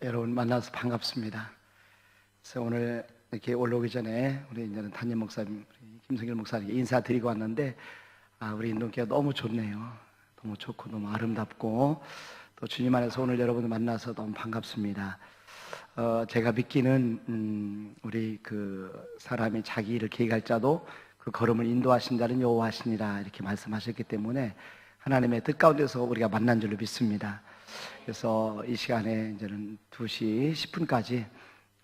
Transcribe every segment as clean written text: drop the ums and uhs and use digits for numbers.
여러분 만나서 반갑습니다. 그래서 오늘 이렇게 올라오기 전에 우리 이제는 담임 목사님, 우리 김성길 목사님께 인사드리고 왔는데, 우리 인도교회가 너무 좋네요. 너무 좋고 너무 아름답고 또 주님 안에서 오늘 여러분을 만나서 너무 반갑습니다. 제가 믿기는 우리 그 사람이 자기 일을 계획할 자도 그 걸음을 인도하신 자는 여호와시니라 이렇게 말씀하셨기 때문에 하나님의 뜻 가운데서 우리가 만난 줄로 믿습니다. 그래서 이 시간에 이제는 2시 10분까지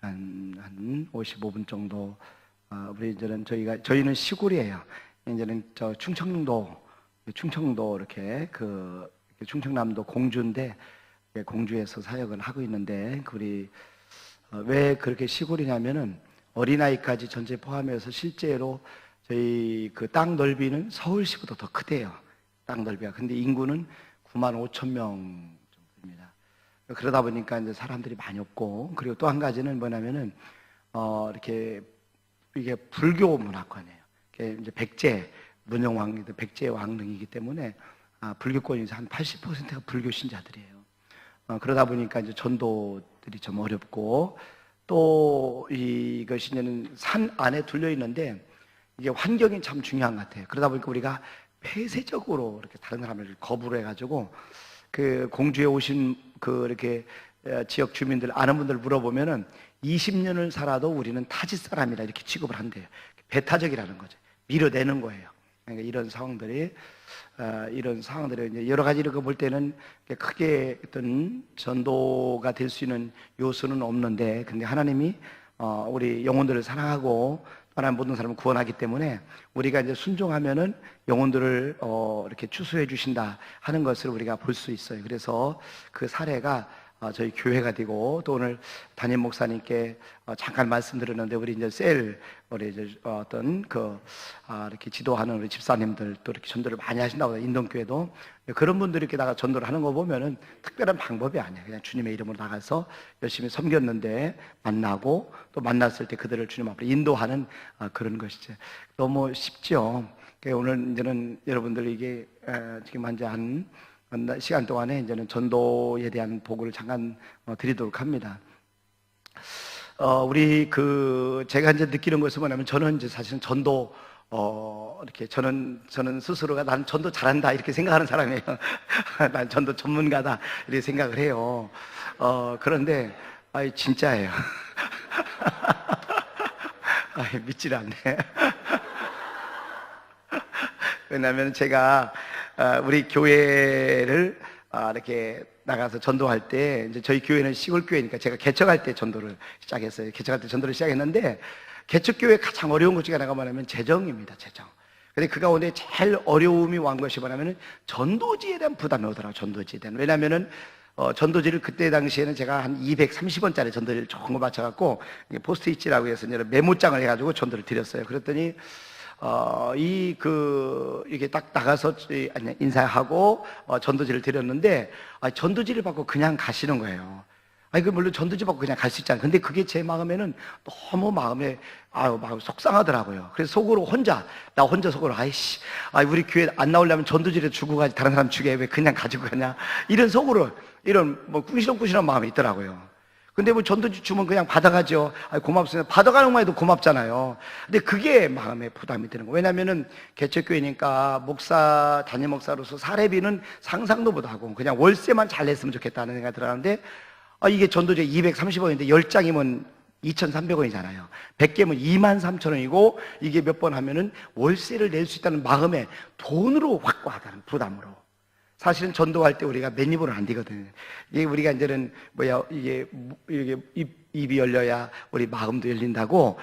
한 55분 정도, 우리 이제는 저희는 시골이에요. 이제는 저 충청도 이렇게 충청남도 공주인데, 공주에서 사역을 하고 있는데, 우리 왜 그렇게 시골이냐면은 어린아이까지 전체 포함해서 실제로 저희 그 땅 넓이는 서울시보다 더 크대요. 땅 넓이가. 근데 인구는 9만 5천 명 정도입니다. 그러다 보니까 이제 사람들이 많이 없고, 그리고 또 한 가지는 뭐냐면은 이렇게 이게 불교 문화권이에요. 이제 백제 문영왕, 백제 왕릉이기 때문에 불교권이 한 80%가 불교 신자들이에요. 그러다 보니까 이제 전도들이 좀 어렵고, 또 이것이 이제는 산 안에 둘려 있는데 이게 환경이 참 중요한 것 같아요. 그러다 보니까 우리가 폐쇄적으로 이렇게 다른 사람을 거부를 해가지고, 그 공주에 오신 그 이렇게 지역 주민들 아는 분들 물어보면은 20년을 살아도 우리는 타지 사람이라 이렇게 취급을 한대요. 배타적이라는 거죠. 밀어내는 거예요. 그러니까 이런 상황들이 이제 여러 가지 이렇게 볼 때는 크게 어떤 전도가 될 수 있는 요소는 없는데, 근데 하나님이 우리 영혼들을 사랑하고 하나님 모든 사람을 구원하기 때문에 우리가 이제 순종하면은 영혼들을 이렇게 추수해 주신다 하는 것을 우리가 볼 수 있어요. 그래서 그 사례가 저희 교회가 되고, 또 오늘 담임 목사님께 잠깐 말씀드렸는데, 우리 이제 우리 이제 어떤 이렇게 지도하는 우리 집사님들 또 이렇게 전도를 많이 하신다고, 인동교회도 그런 분들이 이렇게 나가 전도를 하는 거 보면은 특별한 방법이 아니에요. 그냥 주님의 이름으로 나가서 열심히 섬겼는데 만나고, 또 만났을 때 그들을 주님 앞으로 인도하는 그런 것이죠. 너무 쉽죠. 오늘 이제는 여러분들 이게 지금 한 시간 동안에 이제는 전도에 대한 보고를 잠깐 드리도록 합니다. 제가 이제 느끼는 것은 뭐냐면, 저는 이제 사실은 전도, 이렇게 저는 스스로가 난 전도 잘한다 이렇게 생각하는 사람이에요. 난 전도 전문가다 이렇게 생각을 해요. 그런데, 진짜예요. 믿질 않네. 왜냐하면 제가 우리 교회를 이렇게 나가서 전도할 때, 이제 저희 교회는 시골 교회니까 제가 개척할 때 전도를 시작했어요. 개척할 때 전도를 시작했는데, 개척교회 가장 어려운 것 중에 하나가 뭐냐면 재정입니다. 재정. 근데 그 가운데 제일 어려움이 왔는 것이 뭐냐면은 전도지에 대한 부담이 오더라고요. 전도지에 대한. 왜냐면은 전도지를 그때 당시에는 제가 한 230원짜리 전도지를 좋은 거 맞춰갖고 포스트잇이라고 해서 메모장을 해가지고 전도를 드렸어요. 그랬더니 이게 딱 나가서 인사하고 전도지를 드렸는데, 전도지를 받고 그냥 가시는 거예요. 물론 전도지 받고 그냥 갈 수 있잖아요. 근데 그게 제 마음에는 너무 마음에 속상하더라고요. 그래서 속으로 나 혼자 속으로, 우리 교회 안 나오려면 전도지를 주고 가지, 다른 사람 주게 왜 그냥 가지고 가냐, 이런 속으로 이런 꾸시렁꾸시렁 마음이 있더라고요. 근데 전도지 주면 그냥 받아가죠. 고맙습니다. 받아가는 것만 해도 고맙잖아요. 근데 그게 마음에 부담이 되는 거예요. 왜냐면은 개척교회니까 담임 목사로서 사례비는 상상도 못하고 그냥 월세만 잘 냈으면 좋겠다는 생각이 들었는데, 이게 전도제 230원인데 10장이면 2,300원이잖아요. 100개면 23,000원이고, 이게 몇 번 하면은 월세를 낼 수 있다는 마음에 돈으로 확고하다는 부담으로. 사실은 전도할 때 우리가 맨입으로는 안 되거든요. 이게 우리가 이제는 이게 입이 열려야 우리 마음도 열린다고.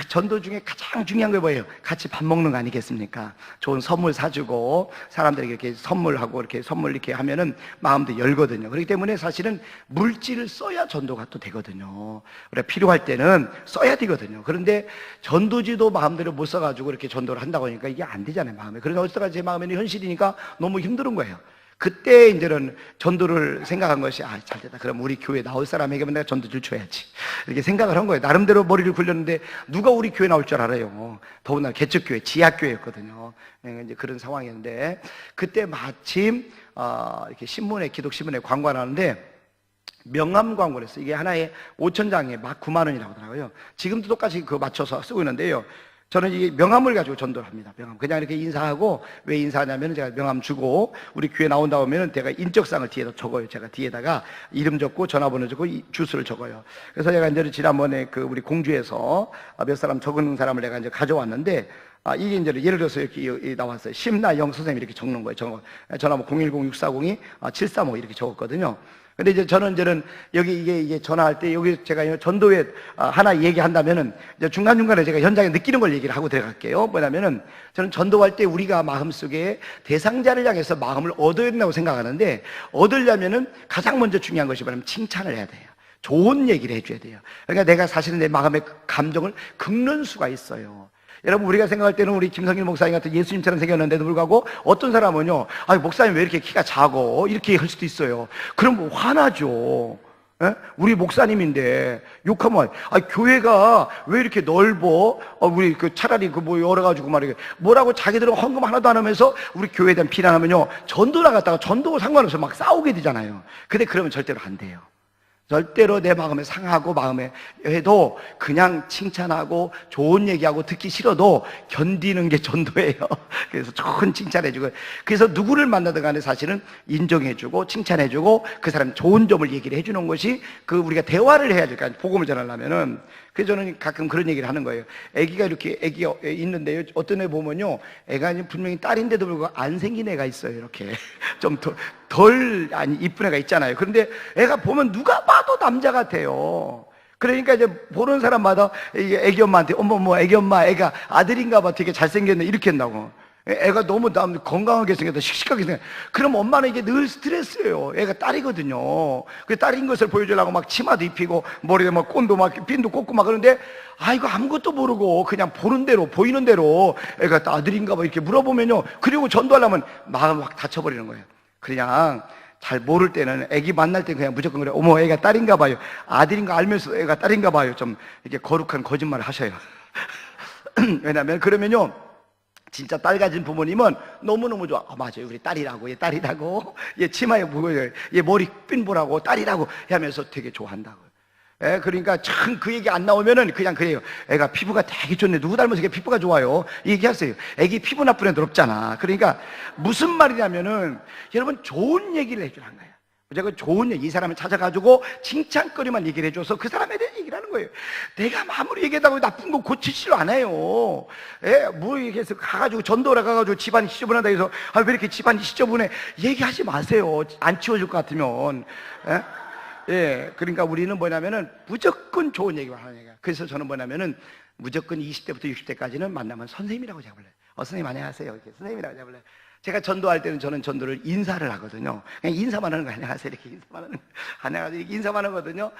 전도 중에 가장 중요한 게 뭐예요? 같이 밥 먹는 거 아니겠습니까? 좋은 선물 사주고 사람들에게 이렇게 선물하고 이렇게 선물 이렇게 하면은 마음도 열거든요. 그렇기 때문에 사실은 물질을 써야 전도가 또 되거든요. 우리가 필요할 때는 써야 되거든요. 그런데 전도지도 마음대로 못 써가지고 이렇게 전도를 한다고 하니까 이게 안 되잖아요, 마음에. 그래서 어쩌다가 제 마음에는 현실이니까 너무 힘든 거예요. 그때 이제는 전도를 생각한 것이, 잘 됐다. 그럼 우리 교회 나올 사람에게만 내가 전도를 줘야지. 이렇게 생각을 한 거예요. 나름대로 머리를 굴렸는데 누가 우리 교회 나올 줄 알아요. 더군다나 개척교회, 지하교회였거든요. 이제 그런 상황이었는데, 그때 마침 이렇게 기독신문에 광고가 나왔는데, 명함 광고를 했어요. 이게 하나에 5,000장에 막 9만 원이라고 하더라고요. 지금도 똑같이 그거 맞춰서 쓰고 있는데요. 저는 이 명함을 가지고 전도를 합니다. 명함. 그냥 이렇게 인사하고, 왜 인사하냐면 제가 명함 주고 우리 교회 나온다 하면 제가 인적사항을 뒤에다 적어요. 제가 뒤에다가 이름 적고 전화번호 적고 주소를 적어요. 그래서 제가 이제 지난번에 그 우리 공주에서 몇 사람 적은 사람을 내가 이제 가져왔는데, 이게 이제 예를 들어서 이렇게 나왔어요. 심나영 선생님 이렇게 적는 거예요. 전화번호 010-640-7352 이렇게 적었거든요. 근데 이제 저는 여기 이게 전화할 때 여기 제가 전도회 하나 얘기한다면은 이제 중간중간에 제가 현장에 느끼는 걸 얘기를 하고 들어갈게요. 뭐냐면은 저는 전도할 때 우리가 마음속에 대상자를 향해서 마음을 얻어야 된다고 생각하는데, 얻으려면은 가장 먼저 중요한 것이 뭐냐면 칭찬을 해야 돼요. 좋은 얘기를 해줘야 돼요. 그러니까 내가 사실은 내 마음의 감정을 긁는 수가 있어요. 여러분, 우리가 생각할 때는 우리 김성길 목사님 같은 예수님처럼 생겼는데도 불구하고 어떤 사람은요, 목사님 왜 이렇게 키가 작어? 이렇게 할 수도 있어요. 그럼 뭐 화나죠. 예? 우리 목사님인데 욕하면, 교회가 왜 이렇게 넓어? 우리 차라리 뭐 열어가지고 말이야. 뭐라고 자기들은 헌금 하나도 안 하면서 우리 교회에 대한 비난하면요, 전도 나갔다가 전도 상관없어 막 싸우게 되잖아요. 근데 그러면 절대로 안 돼요. 절대로 내 마음에 상하고 마음에 해도 그냥 칭찬하고 좋은 얘기하고 듣기 싫어도 견디는 게 전도예요. 그래서 좋은 칭찬해주고, 그래서 누구를 만나든 간에 사실은 인정해주고 칭찬해주고 그 사람 좋은 점을 얘기를 해주는 것이 우리가 대화를 해야 될까, 복음을 전하려면은. 그래서 저는 가끔 그런 얘기를 하는 거예요. 애기가 있는데요, 어떤 애 보면요, 애가 분명히 딸인데도 불구하고 안 생긴 애가 있어요. 이렇게 좀 덜 이쁜 애가 있잖아요. 그런데 애가 보면 누가 봐도 남자 같아요. 그러니까 이제 보는 사람마다 애기 엄마한테, 어머 애기 엄마 애가 아들인가 봐, 되게 잘생겼네, 이렇게 한다고. 애가 너무 건강하게 생겼다, 씩씩하게 생겼다. 그럼 엄마는 이게 늘 스트레스예요. 애가 딸이거든요. 그 딸인 것을 보여주려고 막 치마도 입히고 머리에 막 꼰도 막 핀도 꽂고 막 그러는데, 이거 아무것도 모르고 그냥 보는 대로 보이는 대로 애가 아들인가 봐 이렇게 물어보면요, 그리고 전도하려면 마음 확 다쳐버리는 거예요. 그냥 잘 모를 때는, 애기 만날 때 그냥 무조건 그래, 어머 애가 딸인가 봐요, 아들인가 알면서 애가 딸인가 봐요, 좀 이렇게 거룩한 거짓말을 하셔요. 왜냐면 그러면요, 진짜 딸 가진 부모님은 너무너무 좋아. 맞아요, 우리 딸이라고, 얘 딸이라고, 얘 치마에 보여요, 얘 머리 핀 보라고, 딸이라고 하면서 되게 좋아한다고요. 그러니까 참 그 얘기 안 나오면은 그냥 그래요. 애가 피부가 되게 좋네, 누구 닮아서 이게 피부가 좋아요, 이 얘기하세요. 애기 피부 나쁜 애들 없잖아. 그러니까 무슨 말이냐면은, 여러분, 좋은 얘기를 해주라는 거예요. 제가 좋은 얘기, 이 사람을 찾아가지고 칭찬거리만 얘기를 해줘서 그 사람에 대한 얘기를 하는 거예요. 내가 아무리 얘기했다고 나쁜 거 고치지를 않아요. 뭐 얘기해서 가가지고 전도를 가가지고 집안이 지저분하다 해서 왜 이렇게 집안이 지저분해, 얘기하지 마세요. 안 치워줄 것 같으면. 그러니까 우리는 뭐냐면은 무조건 좋은 얘기만 하는 얘기야. 그래서 저는 뭐냐면은 무조건 20대부터 60대까지는 만나면 선생님이라고 제가 불러요. 선생님 안녕하세요, 이렇게 선생님이라고 제가 불러요. 제가 전도할 때는 저는 전도를 인사를 하거든요. 그냥 인사만 하는 거, 안녕하세요 이렇게 인사만 하는 거, 안녕하세요 이렇게 인사만 하거든요.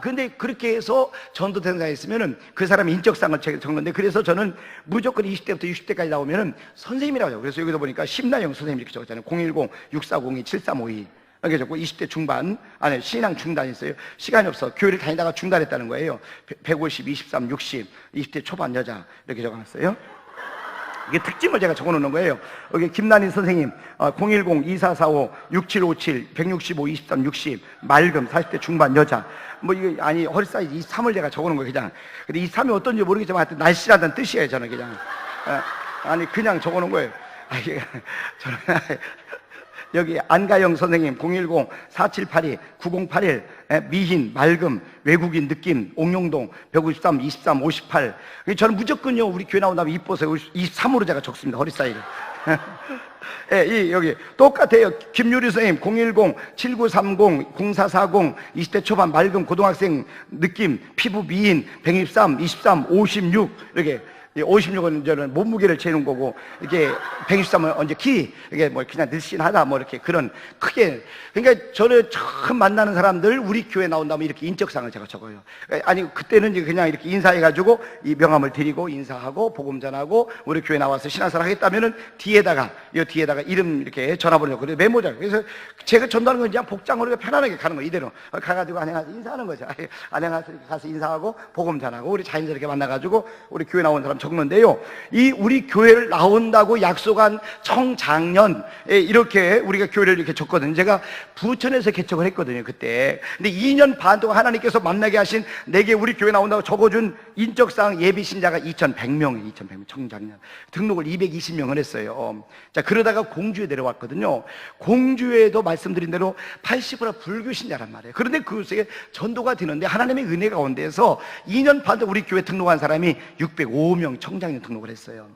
근데 그렇게 해서 전도 대상에 있으면은 그 사람의 인적사항을 적는데, 그래서 저는 무조건 20대부터 60대까지 나오면은 선생님이라고 해요. 그래서 여기서 보니까 심나영 선생님 이렇게 적었잖아요. 010-6402-7352 이렇게 적고, 20대 중반, 신앙 중단 있어요. 시간이 없어, 교회를 다니다가 중단했다는 거예요. 150, 23, 60, 20대 초반 여자 이렇게 적어놨어요. 이게 특징을 제가 적어놓는 거예요. 여기 김난희 선생님 010-2445-6757 165, 23, 60 맑음 40대 중반 여자, 뭐 이거 허리 사이즈 23을 제가 적어놓은 거예요. 그냥. 근데 23이 어떤지 모르겠지만 하여튼 날씬하다는 뜻이에요. 저는 그냥 그냥 적어놓은 거예요. 저는 여기 안가영 선생님 010-4782-9081 미흰, 맑음, 외국인 느낌, 옥룡동 153, 23, 58. 저는 무조건요, 우리 교회 나온다면 이뻐서 23으로 제가 적습니다. 허리 사이즈. 여기 똑같아요. 김유리 선생님 010-7930-0440 20대 초반 맑음 고등학생 느낌, 피부 미인 123, 23, 56 이렇게. 56은 저는 몸무게를 재는 거고, 이게 123은 언제 이게 뭐 그냥 늘씬하다 뭐 이렇게 그런 크게. 그러니까 저를 처음 만나는 사람들 우리 교회 나온다면 이렇게 인적사항을 제가 적어요. 그때는 그냥 이렇게 인사해가지고 이 명함을 드리고 인사하고 복음 전하고 우리 교회 나와서 신앙생활 하겠다면은 뒤에다가 이름 이렇게 전화번호 그래 메모장. 그래서 제가 전달하는 건 그냥 복장으로 편안하게 가는 거예요. 이대로 가가지고 안녕하세요 인사하는 거죠. 안녕하세요 가서 인사하고 복음 전하고 우리 자연스럽게 만나가지고 우리 교회 나온 사람 적는데요. 이 우리 교회를 나온다고 약속한 청장년에 이렇게 우리가 교회를 이렇게 적거든요. 제가 부천에서 개척을 했거든요, 그때. 근데 2년 반 동안 하나님께서 만나게 하신 내게 우리 교회 나온다고 적어준 인적사항 예비 신자가 2,100명이에요. 2,100명 청장년. 등록을 220명을 했어요. 자, 그러다가 공주에 내려왔거든요. 공주에도 말씀드린 대로 80% 불교 신자란 말이에요. 그런데 그곳에 전도가 되는데 하나님의 은혜 가운데서 2년 반 동안 우리 교회 등록한 사람이 605명 청장년 등록을 했어요.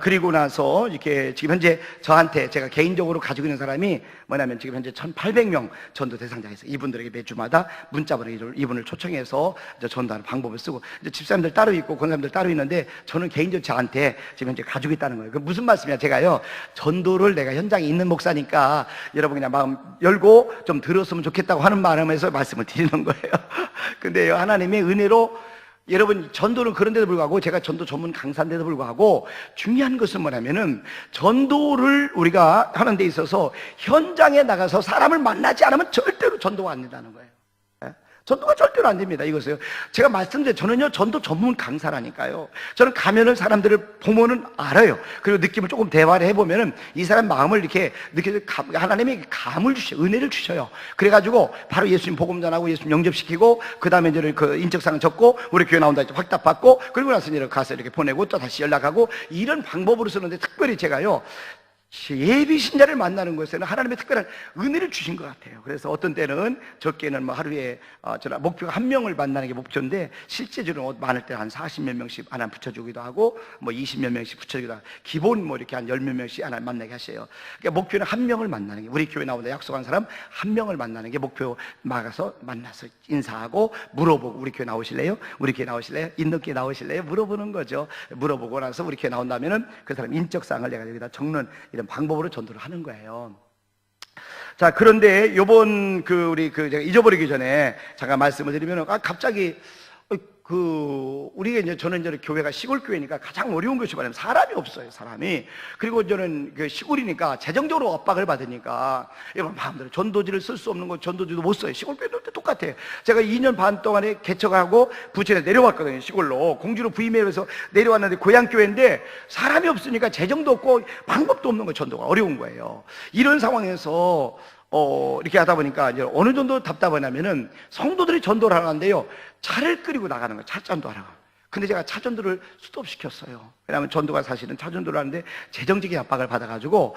그리고 나서 이렇게 지금 현재 저한테 제가 개인적으로 가지고 있는 사람이 뭐냐면 지금 현재 1,800명 전도 대상자가 있어요. 이분들에게 매주마다 문자번호 이분을 초청해서 전도하는 방법을 쓰고, 이제 집사님들 따로 있고 권사님들 따로 있는데 저는 개인적으로 저한테 지금 현재 가지고 있다는 거예요. 그 무슨 말씀이야? 제가요, 전도를 내가 현장에 있는 목사니까 여러분 그냥 마음 열고 좀 들었으면 좋겠다고 하는 마음에서 말씀을 드리는 거예요. 근데 하나님의 은혜로 여러분, 전도는 그런데도 불구하고, 제가 전도 전문 강사인데도 불구하고 중요한 것은 뭐냐면은 전도를 우리가 하는 데 있어서 현장에 나가서 사람을 만나지 않으면 절대로 전도가 안 된다는 거예요. 전도가 절대로 안 됩니다. 이것을요, 제가 말씀드린, 저는요 전도 전문 강사라니까요. 저는 가면은 사람들을 보면은 알아요. 그리고 느낌을 조금 대화를 해보면은 이 사람 마음을 이렇게 느껴서 하나님이 감을 주셔요. 은혜를 주셔요. 그래가지고 바로 예수님 복음 전하고 예수님 영접시키고, 그 다음에 이제 그 인적사항 적고 우리 교회 나온다 이제 확답받고, 그리고 나서 이제 가서 이렇게 보내고 또 다시 연락하고, 이런 방법으로 쓰는데 특별히 제가요, 예비 신자를 만나는 것에는 하나님의 특별한 은혜를 주신 것 같아요. 그래서 어떤 때는 적게는 뭐 하루에 저는 목표가 1명을 만나는 게 목표인데, 실제적으로 많을 때 한 40몇 명씩 하나 붙여주기도 하고, 뭐 20몇 명씩 붙여주기도 하고, 기본 뭐 이렇게 한 10몇 명씩 하나 만나게 하세요. 그러니까 목표는 1명을 만나는 게, 우리 교회 나온다 약속한 사람 1명을 만나는 게 목표. 막아서 만나서 인사하고 물어보고, 우리 교회 나오실래요? 우리 교회 나오실래요? 있는 교회 나오실래요? 물어보는 거죠. 물어보고 나서 우리 교회 나온다면은 그 사람 인적사항을 내가 여기다 적는 이런 방법으로 전도를 하는 거예요. 자, 그런데 요번 제가 잊어버리기 전에 잠깐 말씀을 드리면, 갑자기 우리가 저는 이제 교회가 시골 교회니까 가장 어려운 것이 뭐냐면 사람이 없어요, 사람이. 그리고 저는 시골이니까 재정적으로 압박을 받으니까 여러분 마음대로 전도지를 쓸 수 없는 거, 전도지도 못 써요. 시골 교회도 똑같아요. 제가 2년 반 동안에 개척하고 부천에 내려왔거든요. 시골로 공주로 부임해서 내려왔는데, 고향 교회인데 사람이 없으니까 재정도 없고 방법도 없는 거예요. 전도가 어려운 거예요. 이런 상황에서 이렇게 하다 보니까 이제 어느 정도 답답하냐면은, 성도들이 전도를 하는데요, 차를 끓이고 나가는 거예요. 차전도 하라고. 근데 제가 차전도를 스톱시켰어요. 왜냐하면 전도가 사실은 차전도를 하는데 재정적인 압박을 받아가지고,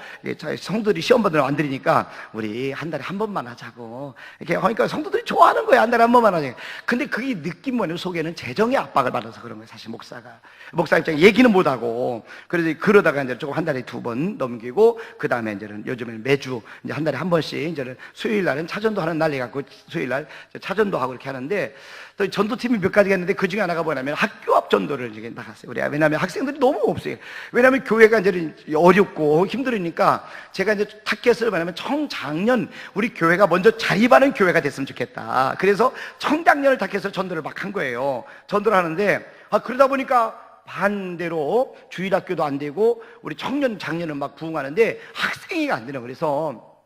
성도들이 시험 받으러 안 들으니까 우리 한 달에 한 번만 하자고 이렇게 하니까 성도들이 좋아하는 거예요. 한 달에 한 번만 하자고. 근데 그게 느낌 뭐냐면 속에는 재정의 압박을 받아서 그런 거예요. 사실 목사 입장에 얘기는 못하고. 그래서 그러다가 이제 조금 한 달에 2번 넘기고, 그 다음에 이제는 요즘에는 매주 이제 한 달에 한 번씩, 이제는 수요일 날은 차전도 하는 날이 갖고 수요일 날 차전도 하고 이렇게 하는데, 또 전도팀이 몇 가지가 있는데 그 중에 하나가 뭐냐면 학교 앞 전도를 이제 나갔어요. 왜냐하면 학생들이 너무 없어요. 왜냐하면 교회가 이제 어렵고 힘들으니까 제가 이제 타겟을 뭐냐면 청장년, 우리 교회가 먼저 자립하는 교회가 됐으면 좋겠다. 그래서 청장년을 타겟해서 전도를 막 한 거예요. 전도를 하는데, 그러다 보니까 반대로 주일학교도 안 되고 우리 청년 장년은 막 부흥하는데 학생이 안 되는 거예요. 그래서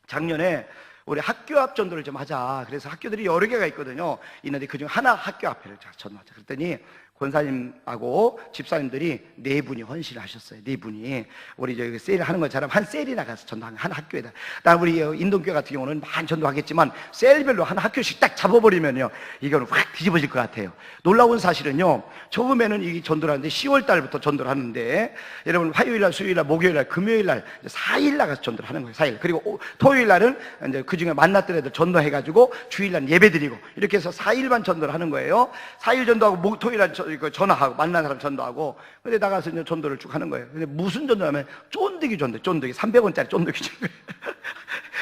작년에 우리 학교 앞 전도를 좀 하자. 그래서 학교들이 여러 개가 있거든요. 있는데 그중 하나 학교 앞에를 전도하자. 그랬더니 권사님하고 집사님들이 4분이 헌신을 하셨어요. 4분이. 우리 저기 세일 하는 것처럼 한 셀이 나가서 전도하는, 한 학교에다. 나 우리 인동교회 같은 경우는 많이 전도하겠지만 셀별로 한 학교씩 딱 잡아버리면요, 이거는 확 뒤집어질 것 같아요. 놀라운 사실은요, 처음에는 이 전도를 하는데 10월 달부터 전도를 하는데, 여러분 화요일 날, 수요일 날, 목요일 날, 금요일 날 4일 나가서 전도를 하는 거예요. 4일. 그리고 토요일 날은 이제 그 중에 만났던 애들 전도해가지고 주일 날 예배 드리고, 이렇게 해서 4일만 전도를 하는 거예요. 4일 전도하고 토요일 날 전화하고, 만난 사람 전도하고, 근데 나가서 이제 전도를 쭉 하는 거예요. 근데 무슨 전도하면 쫀득이 전도, 쫀득이 300원짜리 쫀득이 전도.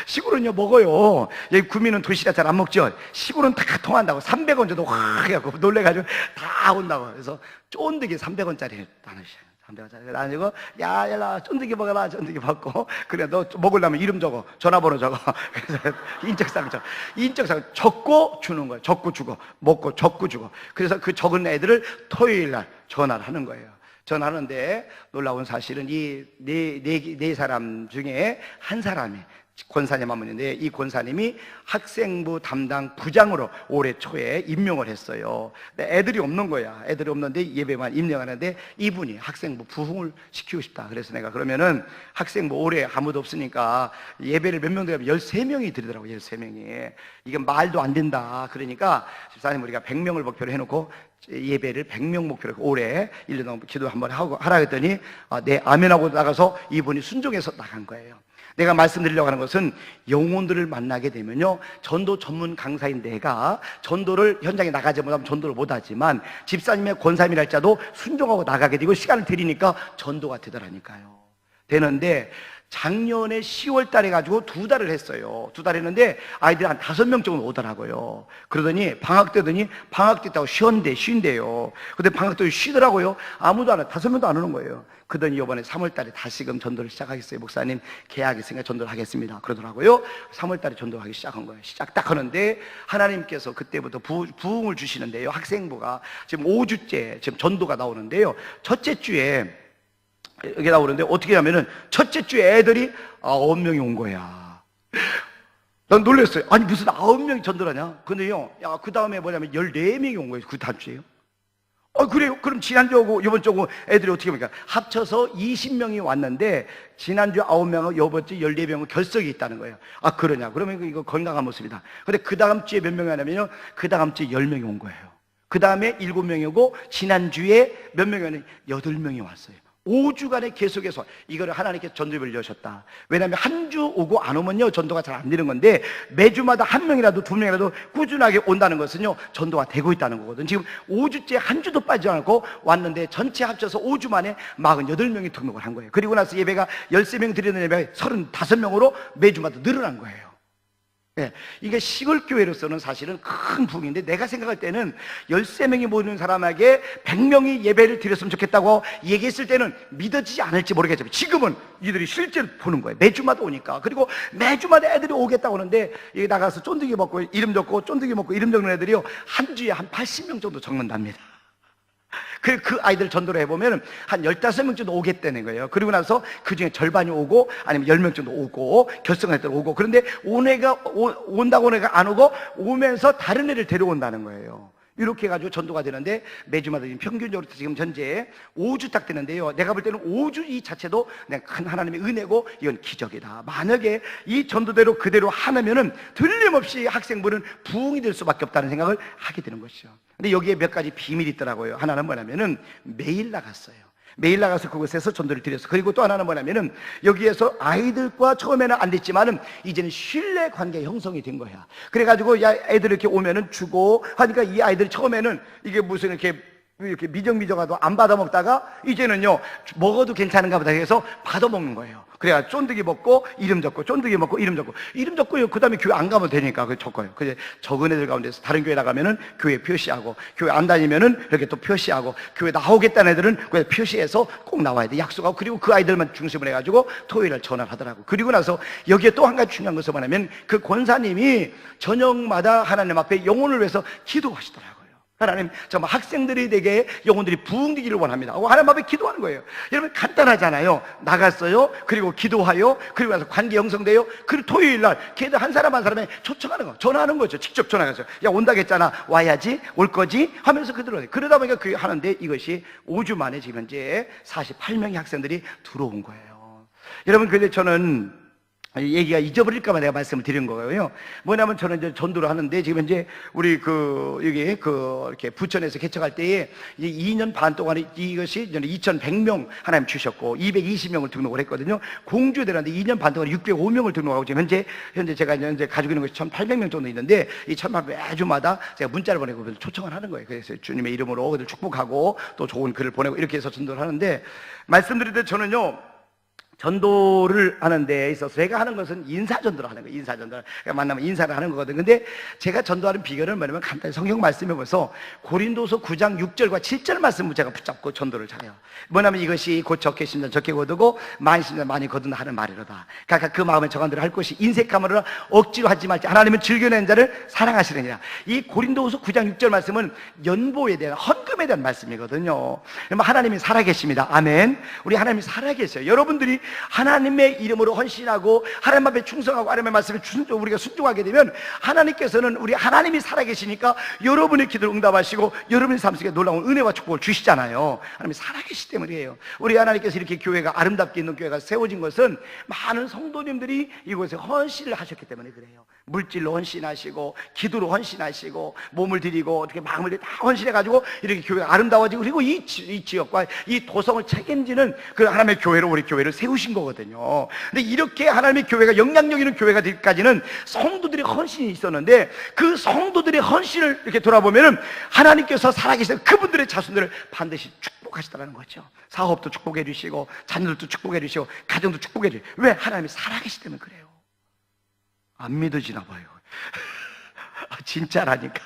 시골은요 먹어요. 여기 구미는 도시락 잘 안 먹죠. 시골은 다 통한다고 300원 정도 확 해갖고 놀래가지고 다 온다고. 그래서 쫀득이 300원짜리 나누시죠. 300원짜리 나누고, 야, 얘라 쫀득이 먹어라. 쫀득이 먹고, 그래 너 먹으려면 이름 적어, 전화번호 적어. 그래서 인적사항 적고 주는 거예요. 적고 주고, 먹고 적고 주고. 그래서 그 적은 애들을 토요일 날 전화를 하는 거예요. 전화하는데 놀라운 사실은 이 네 사람 중에 한 사람이 권사님 한 분인데, 이 권사님이 학생부 담당 부장으로 올해 초에 임명을 했어요. 근데 애들이 없는 거야. 애들이 없는데 예배만 임명하는데 이분이 학생부 부흥을 시키고 싶다. 그래서 내가 그러면은 학생부 올해 아무도 없으니까 예배를 몇 명 드리면 13명이 드리더라고요. 13명이. 이게 말도 안 된다. 그러니까 집사님 우리가 100명을 목표로 해놓고 예배를 100명 목표로 올해 1년 동안 기도 한번 하고 하라 했더니 네 아멘하고 나가서 이분이 순종해서 나간 거예요. 내가 말씀드리려고 하는 것은 영혼들을 만나게 되면요, 전도 전문 강사인 내가 전도를 현장에 나가지 못하면 전도를 못하지만 집사님의 권사님이랄지라도 순종하고 나가게 되고 시간을 들이니까 전도가 되더라니까요. 되는데 작년에 10월 달에 가지고 2달을 했어요. 2달 했는데 아이들이 한 5명 정도 오더라고요. 그러더니 방학 때더니 방학 때 있다고 쉰대요. 근데 방학 때 쉬더라고요. 아무도 안 와. 5명도 안 오는 거예요. 그러더니 이번에 3월 달에 다시금 전도를 시작하겠어요. 목사님 계약했으니까 전도를 하겠습니다. 그러더라고요. 3월 달에 전도하기 시작한 거예요. 시작 딱 하는데 하나님께서 그때부터 부흥을 주시는데요. 학생부가 지금 5주째 지금 전도가 나오는데요. 첫째 주에 여기 나오는데 어떻게 하면은 첫째 주에 애들이 9명이 온 거야. 난 놀랐어요. 아니 무슨 9명이 전도를 하냐? 근데요, 야, 그 다음에 뭐냐면 14명이 온 거예요. 그 다음 주에요. 그래요? 그럼 지난주하고 이번 주하고 애들이 어떻게 합니까? 합쳐서 20명이 왔는데 지난주 9명하고 이번 주 14명은 결석이 있다는 거예요. 그러냐? 그러면 이거 건강한 모습이다. 근데 그 다음 주에 몇 명이 왔냐면요, 그 다음 주에 10명이 온 거예요. 그 다음에 7명이 오고 지난주에 몇 명이 왔냐면 8명이 왔어요. 5주간에 계속해서 이거를 하나님께서 전도를 여셨다. 왜냐하면 한 주 오고 안 오면요 전도가 잘 안 되는 건데 매주마다 1명이라도 2명이라도 꾸준하게 온다는 것은요 전도가 되고 있다는 거거든. 지금 5주째 한 주도 빠지지 않고 왔는데 전체 합쳐서 5주 만에 48명이 등록을 한 거예요. 그리고 나서 예배가 13명 드리는 예배가 35명으로 매주마다 늘어난 거예요. 네, 이게 시골교회로서는 사실은 큰 부흥인데 내가 생각할 때는 13명이 모이는 사람에게 100명이 예배를 드렸으면 좋겠다고 얘기했을 때는 믿어지지 않을지 모르겠지만 지금은 이들이 실제로 보는 거예요. 매주마다 오니까. 그리고 매주마다 애들이 오겠다고 하는데 여기 나가서 쫀득이 먹고 이름 적고 쫀득이 먹고 이름 적는 애들이요 한 주에 한 80명 정도 적는답니다. 그 아이들 전도를 해보면 한 15명 정도 오겠다는 거예요. 그리고 나서 그 중에 절반이 오고 아니면 10명 정도 오고 결승할 때 오고, 그런데 온다고 온 애가 안 오고 오면서 다른 애를 데려온다는 거예요. 이렇게 해가지고 전도가 되는데 매주마다 지금 평균적으로 지금 현재 5주 딱 되는데요. 내가 볼 때는 5주 이 자체도 그냥 큰 하나님의 은혜고 이건 기적이다. 만약에 이 전도대로 그대로 하면은 틀림없이 학생부는 부흥이 될 수밖에 없다는 생각을 하게 되는 것이죠. 근데 여기에 몇 가지 비밀이 있더라고요. 하나는 뭐냐면은 매일 나갔어요. 매일 나가서 그곳에서 전도를 드렸어. 그리고 또 하나는 뭐냐면은 여기에서 아이들과 처음에는 안 됐지만은 이제는 신뢰 관계 형성이 된 거야. 그래가지고 야 애들 이렇게 오면은 주고 하니까 이 아이들이 처음에는 이게 무슨 이렇게 미적미적하도 안 받아 먹다가 이제는요 먹어도 괜찮은가 보다 해서 받아 먹는 거예요. 그래야 쫀득이 먹고 이름 적고 쫀득이 먹고 이름 적고 이름 적고요. 그 다음에 교회 안 가면 되니까 그 적어요. 그래 적은 애들 가운데서 다른 교회 나가면은 교회 표시하고 교회 안 다니면은 이렇게 또 표시하고 교회 나오겠다는 애들은 그 표시해서 꼭 나와야 돼. 약속하고. 그리고 그 아이들만 중심을 해가지고 토요일날 전화를 하더라고. 그리고 나서 여기에 또 한 가지 중요한 것은 뭐냐면 그 권사님이 저녁마다 하나님 앞에 영혼을 위해서 기도하시더라고요. 하나님 정말 학생들이 되게 영혼들이 부흥되기를 원합니다. 하나님 앞에 기도하는 거예요. 여러분 간단하잖아요. 나갔어요. 그리고 기도하여 그리고 나서 관계 형성돼요. 그리고 토요일날 걔들 한 사람 한 사람에 초청하는 거, 전화하는 거죠. 직접 전화해서 야 온다고 했잖아. 와야지, 올 거지 하면서 그들은 그러다 보니까 그게 하는데 이것이 5주 만에 지금 현재 48명의 학생들이 들어온 거예요. 여러분 근데 저는 얘기가 잊어버릴까봐 내가 말씀을 드린 거예요. 뭐냐면 저는 이제 전도를 하는데 지금 이제 우리 여기 이렇게 부천에서 개척할 때에 2년 반 동안에 이것이 2,100명 하나님 주셨고 220명을 등록을 했거든요. 공주에 들었는데 2년 반 동안 605명을 등록하고 지금 현재 제가 이제 가지고 있는 것이 1,800명 정도 있는데 이 1,800 매주마다 제가 문자를 보내고 초청을 하는 거예요. 그래서 주님의 이름으로 그들 축복하고 또 좋은 글을 보내고 이렇게 해서 전도를 하는데 말씀드릴 때 저는요. 전도를 하는 데 있어서 제가 하는 것은 인사전도를 하는 거예요. 인사전도를 만나면 인사를 하는 거거든. 근데 제가 전도하는 비결은 뭐냐면 간단히 성경 말씀에 보면서 고린도서 9장 6절과 7절 말씀을 제가 붙잡고 전도를 잘해요. 뭐냐면 이것이 곧 적게 심는 적게 거두고 많이 심는 많이 거둔다 하는 말이로다. 각각 그 마음에 정한 대로 할 것이 인색함으로 억지로 하지 말지 하나님은 즐겨낸 자를 사랑하시느니라. 이 고린도서 9장 6절 말씀은 연보에 대한 헌금에 대한 말씀이거든요. 하나님이 살아계십니다. 아멘. 우리 하나님이 살아계셔요. 여러분들이 하나님의 이름으로 헌신하고 하나님 앞에 충성하고 하나님의 말씀에 우리가 순종하게 되면 하나님께서는 우리 하나님이 살아계시니까 여러분의 기도를 응답하시고 여러분의 삶 속에 놀라운 은혜와 축복을 주시잖아요. 하나님이 살아계시기 때문이에요. 우리 하나님께서 이렇게 교회가 아름답게 있는 교회가 세워진 것은 많은 성도님들이 이곳에 헌신을 하셨기 때문에 그래요. 물질로 헌신하시고 기도로 헌신하시고 몸을 드리고 어떻게 마음을 다 헌신해가지고 이렇게 교회가 아름다워지고 그리고 이 지역과 이 도성을 책임지는 그 하나님의 교회로 우리 교회를 세우신 거거든요. 근데 이렇게 하나님의 교회가 영향력 있는 교회가 되기까지는 성도들의 헌신이 있었는데 그 성도들의 헌신을 이렇게 돌아보면은 하나님께서 살아계신 그분들의 자손들을 반드시 축복하시다는 거죠. 사업도 축복해 주시고 자녀들도 축복해 주시고 가정도 축복해 주시고. 왜? 하나님이 살아계시기 때문에 그래요. 안 믿어지나 봐요. 진짜라니까.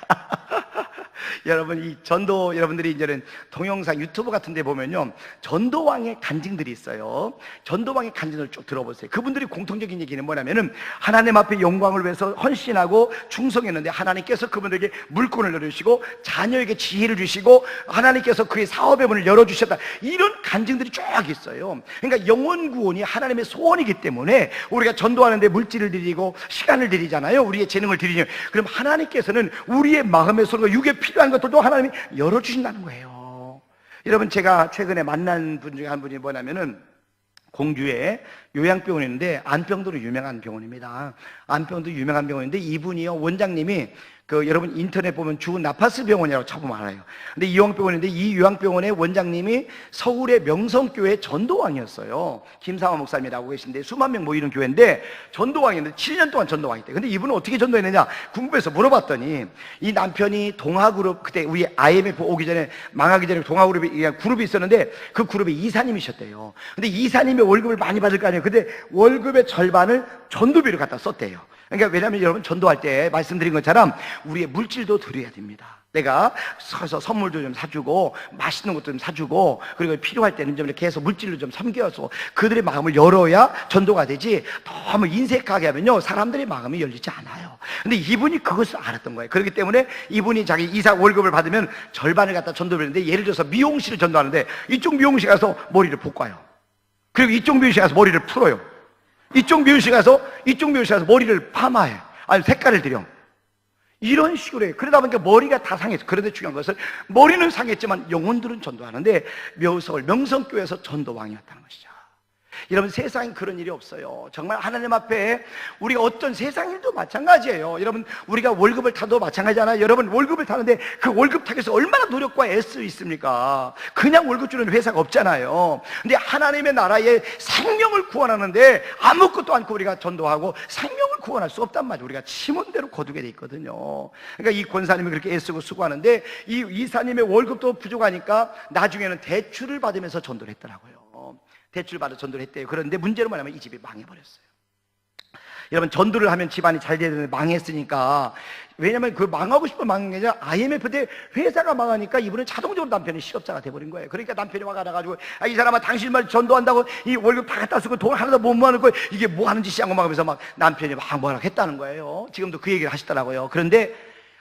여러분, 이 전도, 여러분들이 이제는 동영상 유튜브 같은 데 보면요, 전도왕의 간증들이 있어요. 전도왕의 간증을 쭉 들어보세요. 그분들이 공통적인 얘기는 뭐냐면은 하나님 앞에 영광을 위해서 헌신하고 충성했는데 하나님께서 그분들에게 물권을 내려주시고 자녀에게 지혜를 주시고 하나님께서 그의 사업의 문을 열어주셨다. 이런 간증들이 쫙 있어요. 그러니까 영혼 구원이 하나님의 소원이기 때문에 우리가 전도하는데 물질을 드리고 시간을 드리잖아요. 우리의 재능을 드리죠. 그럼 하나님께서는 우리의 마음의 소리가 육에 필요한 것들도 하나님이 열어주신다는 거예요. 여러분, 제가 최근에 만난 분 중에 한 분이 뭐냐면은 공주에 요양병원이 있는데 안병도로 유명한 병원입니다. 안병도 유명한 병원인데 이분이요, 원장님이 여러분 인터넷 보면 주 나파스 병원이라고 쳐보면 알아요. 근데 이 요양병원인데 이 요양병원의 원장님이 서울의 명성교회 전도왕이었어요. 김상화 목사님이라고 계신데 수만 명 모이는 교회인데 전도왕이었는데 7년 동안 전도왕이었대요. 근데 이분은 어떻게 전도했느냐 궁금해서 물어봤더니 이 남편이 동아그룹, 그때 우리 IMF 오기 전에 망하기 전에 동아그룹이 있었는데 그 그룹의 이사님이셨대요. 근데 이사님이 월급을 많이 받을 거 아니에요. 근데 월급의 절반을 전도비로 갖다 썼대요. 그러니까 왜냐하면 여러분 전도할 때 말씀드린 것처럼 우리의 물질도 드려야 됩니다. 내가 서서 선물도 좀 사주고 맛있는 것도 좀 사주고 그리고 필요할 때는 좀 이렇게 해서 물질로 좀 섬겨서 그들의 마음을 열어야 전도가 되지, 너무 인색하게 하면요 사람들의 마음이 열리지 않아요. 근데 이분이 그것을 알았던 거예요. 그렇기 때문에 이분이 자기 이사 월급을 받으면 절반을 갖다 전도를 했는데, 예를 들어서 미용실을 전도하는데 이쪽 미용실 가서 머리를 볶아요. 그리고 이쪽 미용실 가서 머리를 풀어요. 이쪽 미용실 가서 머리를 파마해. 아니 색깔을 들여. 이런 식으로 해요. 그러다 보니까 머리가 다 상했어. 그런데 중요한 것은 머리는 상했지만 영혼들은 전도하는데 서울 명성교회에서 전도왕이었다는 것이죠. 여러분, 세상에 그런 일이 없어요. 정말 하나님 앞에 우리가 어떤 세상 일도 마찬가지예요. 여러분, 우리가 월급을 타도 마찬가지잖아요. 여러분, 월급을 타는데 그 월급 타기 위해서 얼마나 노력과 애쓰 있습니까? 그냥 월급 주는 회사가 없잖아요. 근데 하나님의 나라에 생명을 구원하는데 아무것도 않고 우리가 전도하고 생명을 구원할 수 없단 말이에요. 우리가 심은 대로 거두게 돼 있거든요. 그러니까 이 권사님이 그렇게 애쓰고 수고하는데 이 이사님의 월급도 부족하니까 나중에는 대출을 받으면서 전도를 했더라고요. 대출 받아 전도를 했대요. 그런데 문제는 뭐냐면 이 집이 망해버렸어요. 여러분, 전도를 하면 집안이 잘 되는데 망했으니까, 왜냐면 그 망하고 싶어 망한 게 아니라 IMF 때 회사가 망하니까 이분은 자동적으로 남편이 실업자가 돼버린 거예요. 그러니까 남편이 와가지고 이 사람아 당신만 전도한다고 이 월급 다 갖다 쓰고 돈 하나도 못 모아놓고 이게 뭐 하는 짓이야 막 하면서 막 남편이 막 뭐라고 했다는 거예요. 지금도 그 얘기를 하시더라고요. 그런데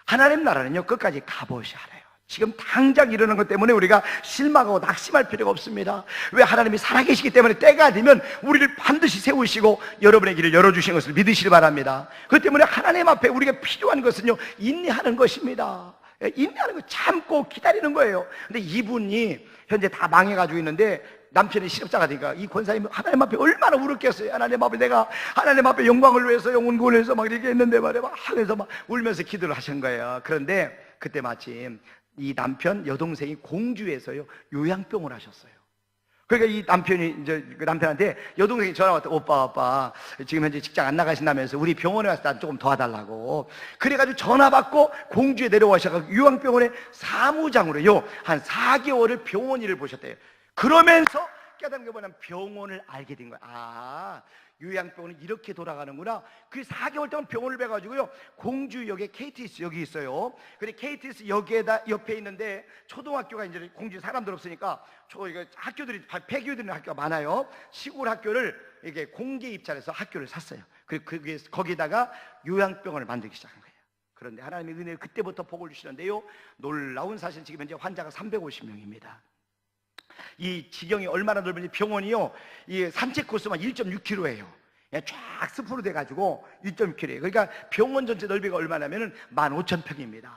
하나님 나라는요 끝까지 가보셔야 해요. 지금 당장 이러는 것 때문에 우리가 실망하고 낙심할 필요가 없습니다. 왜? 하나님이 살아계시기 때문에 때가 되면 우리를 반드시 세우시고 여러분의 길을 열어주신 것을 믿으시기 바랍니다. 그렇기 때문에 하나님 앞에 우리가 필요한 것은요 인내하는 것입니다. 인내하는 거, 참고 기다리는 거예요. 근데 이분이 현재 다 망해가지고 있는데 남편이 실업자가 되니까 이 권사님이 하나님 앞에 얼마나 울었겠어요. 하나님 앞에 내가 하나님 앞에 영광을 위해서 영혼구원을 위해서 막 이렇게 했는데 말이야 막 하면서 막 울면서 기도를 하신 거예요. 그런데 그때 마침 이 남편 여동생이 공주에서요 요양병을 하셨어요. 그러니까 이 남편이 이제 그 남편한테 여동생이 전화 왔다. 오빠 지금 현재 직장 안 나가신다면서 우리 병원에 와서 나 조금 도와달라고. 그래가지고 전화 받고 공주에 내려와셔서 요양병원의 사무장으로요 한 4개월을 병원 일을 보셨대요. 그러면서 깨달은 게 뭐냐면 병원을 알게 된 거야. 아, 요양병원은 이렇게 돌아가는구나. 그 4개월 동안 병원을 배가지고요 공주역에 KTX 역이 있어요. 근데 KTX 역에다 옆에 있는데 초등학교가 이제 공주 사람들 없으니까 학교들이 폐교되는 학교가 많아요. 시골 학교를 이게 공개 입찰해서 학교를 샀어요. 그리고 거기다가 요양병원을 만들기 시작한 거예요. 그런데 하나님의 은혜를 그때부터 복을 주시는데요 놀라운 사실, 지금 현재 환자가 350명입니다 이 지경이 얼마나 넓은지 병원이요, 이 산책 코스만 1.6km예요. 쫙 숲으로 돼가지고 1.6km예요. 그러니까 병원 전체 넓이가 얼마냐면은 15,000평입니다.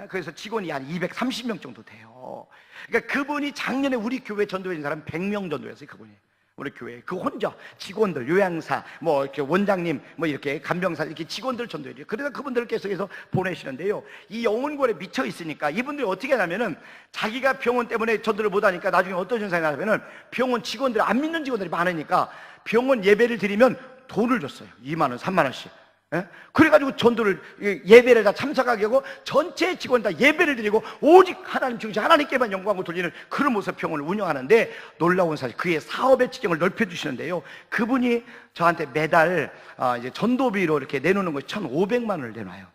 그래서 직원이 한 230명 정도 돼요. 그러니까 그분이 작년에 우리 교회 전도했는 사람 100명 전도였어요. 그분이 우리 교회 그 혼자 직원들, 요양사, 뭐 이렇게 원장님, 뭐 이렇게 간병사, 이렇게 직원들 전도해요. 그래서 그분들을 계속해서 보내시는데요. 이 영혼권에 미쳐 있으니까 이분들이 어떻게 하냐면은 자기가 병원 때문에 전도를 못하니까 나중에 어떤 현상이 나냐면은 병원 직원들, 안 믿는 직원들이 많으니까 병원 예배를 드리면 돈을 줬어요. 2만 원, 3만 원씩. 그래가지고 전도를, 예배를 다 참석하게 하고 전체 직원 다 예배를 드리고 오직 하나님 중심, 하나님께만 영광을 돌리는 그런 모습 병원을 운영하는데, 놀라운 사실 그의 사업의 지경을 넓혀주시는데요. 그분이 저한테 매달 이제 전도비로 이렇게 내놓는 것이 1,500만 원을 내놔요.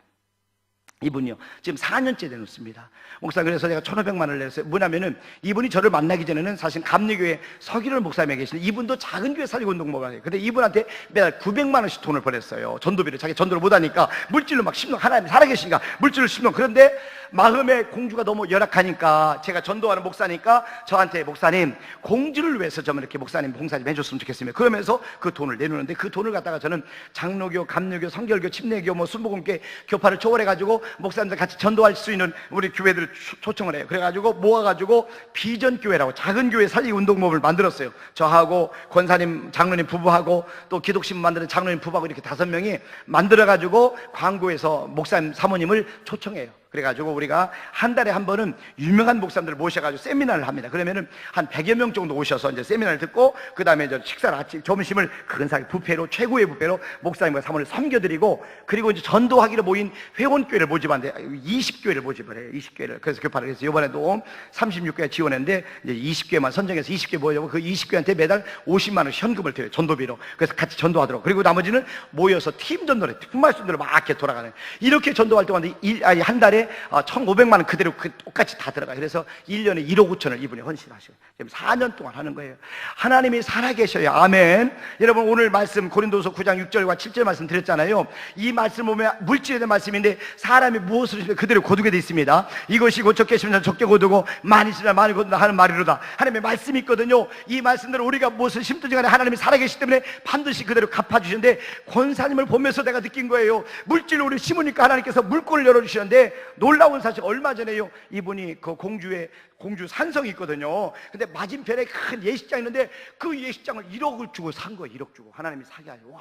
이분이요, 지금 4년째 내놓습니다. 목사, 그래서 제가 1,500만 원을 냈어요. 뭐냐면은 이분이 저를 만나기 전에는 사실 감리교회 서기를 목사님이 계시는데, 이분도 작은 교회 살리고운동목을 해요. 근데 이분한테 매달 900만 원씩 돈을 보냈어요. 전도비를. 자기 전도를 못하니까 물질로 막 심는, 하나님 살아계시니까 물질을 심는. 그런데 마음의 공주가 너무 열악하니까, 제가 전도하는 목사니까 저한테, 목사님 공주를 위해서 좀 이렇게 목사님 봉사 좀 해줬으면 좋겠습니다. 그러면서 그 돈을 내놓는데, 그 돈을 갖다가 저는 장로교, 감로교, 성결교, 침례교, 뭐 순복음교회 교파를 초월해가지고 목사님들 같이 전도할 수 있는 우리 교회들을 초청을 해요. 그래가지고 모아가지고 비전교회라고 작은 교회 살리기 운동모임을 만들었어요. 저하고 권사님, 장로님 부부하고 또 기독신 만드는 장로님 부부하고 이렇게 5명이 만들어가지고 광고에서 목사님, 사모님을 초청해요. 그래가지고 우리가 한 달에 한 번은 유명한 목사님들을 모셔가지고 세미나를 합니다. 그러면은 한 100여 명 정도 오셔서 이제 세미나를 듣고, 그 다음에 식사를, 아침, 점심을 근사하게 뷔페로, 최고의 뷔페로 목사님과 사모님을 섬겨드리고, 그리고 이제 전도하기로 모인 회원교회를 모집하는데 20교회를 모집을 해요. 20교회를. 그래서 교파를 해서 이번에도 36교회 지원했는데, 이제 20교회만 선정해서 20교회 모여고, 그 20교회한테 매달 50만 원 현금을 드려요. 전도비로. 그래서 같이 전도하도록. 그리고 나머지는 모여서 팀 전도를, 품말순대로 막 이렇게 돌아가는, 이렇게 전도 활동하는데 한 달에 1,500만 원 그대로 똑같이 다 들어가요. 그래서 1년에 1억 5천을 이분이 헌신하시고 지금 4년 동안 하는 거예요. 하나님이 살아계셔요. 아멘. 여러분, 오늘 말씀 고린도서 9장 6절과 7절 말씀 드렸잖아요. 이 말씀 보면 물질에 대한 말씀인데, 사람이 무엇을 하시면 그대로 거두게 되어 있습니다. 이것이 곧 적게 심으면 적게 거두고 많이 심으면 많이 거둔다 하는 말이로다. 하나님의 말씀이 있거든요. 이 말씀대로 우리가 무엇을 심든지 간에 하나님이 살아계시기 때문에 반드시 그대로 갚아주시는데, 권사님을 보면서 내가 느낀 거예요. 물질로 우리 심으니까 하나님께서 물꼬를 열어주시는데, 놀라운 사실, 얼마 전에요, 이분이 그 공주 산성이 있거든요. 근데 맞은편에 큰 예식장이 있는데 그 예식장을 1억을 주고 산 거예요. 1억 주고. 하나님이 사게 하죠. 와,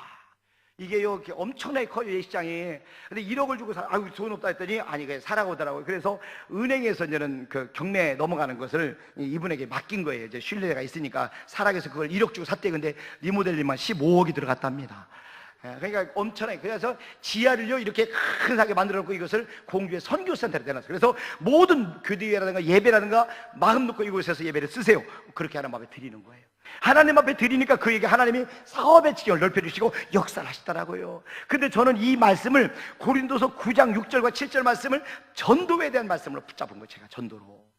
이게요, 이렇게 엄청나게 커요, 예식장이. 근데 1억을 주고 아유, 돈 없다 했더니, 아니, 그게 사라고 하더라고요. 그래서 은행에서 이제는 그 경매에 넘어가는 것을 이분에게 맡긴 거예요. 이제 신뢰가 있으니까 사락에서 그걸 1억 주고 샀대. 근데 리모델링만 15억이 들어갔답니다. 그러니까 엄청나게. 그래서 지하를요 이렇게 큰하게 만들어놓고 이것을 공주의 선교센터로 대놨어요. 그래서 모든 교대회라든가 예배라든가 마음 놓고 이곳에서 예배를 쓰세요. 그렇게 하나님 앞에 드리는 거예요. 하나님 앞에 드리니까 그에게 하나님이 사업의 지경을 넓혀주시고 역사를 하시더라고요. 근데 저는 이 말씀을, 고린도서 9장 6절과 7절 말씀을 전도에 대한 말씀으로 붙잡은 거예요. 제가 전도로.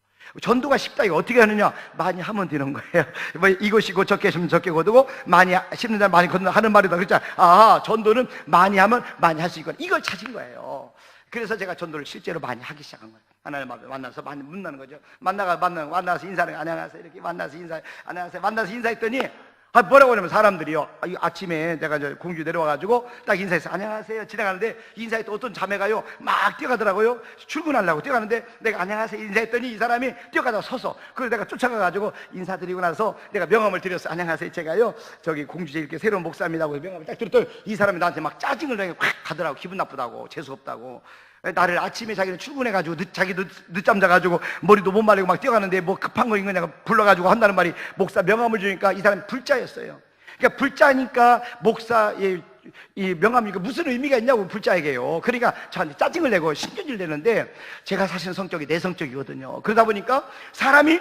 전도가 쉽다. 이거 어떻게 하느냐? 많이 하면 되는 거예요. 뭐 이것이 곧 적게 심으면 적게 거두고 많이 심는 자 많이 거둔다 하는 말이다. 그렇잖아. 전도는 많이 하면 많이 할 수 있거든. 이걸 찾은 거예요. 그래서 제가 전도를 실제로 많이 하기 시작한 거예요. 하나님 앞에 만나서 많이 만나는 거죠. 만나서 인사를, 안녕하세요 이렇게 만나서 안녕하세요 만나서 인사했더니, 뭐라고 하냐면 사람들이요, 아침에 내가 이제 공주 내려와가지고 딱 인사해서 안녕하세요 지나가는데, 인사했더니 어떤 자매가요 막 뛰어가더라고요. 출근하려고 뛰어가는데 내가 안녕하세요 인사했더니 이 사람이 뛰어가다가 서서, 그래서 내가 쫓아가가지고 인사드리고 나서 내가 명함을 드렸어요. 안녕하세요, 제가요 저기 공주제 이렇게 새로운 목사입니다고 명함을 딱 드렸더니 이 사람이 나한테 막 짜증을 내게 확 가더라고. 기분 나쁘다고, 재수없다고. 나를 아침에 자기는 출근해가지고 늦잠 자가지고 머리도 못 말리고 막 뛰어가는데 뭐 급한 거 있느냐고 불러가지고 한다는 말이, 목사 명함을 주니까 이 사람이 불자였어요. 그러니까 불자니까 목사의 이 명함이 무슨 의미가 있냐고, 불자에게요. 그러니까 저한테 짜증을 내고 신경질 내는데, 제가 사실 성격이 내성적이거든요. 그러다 보니까 사람이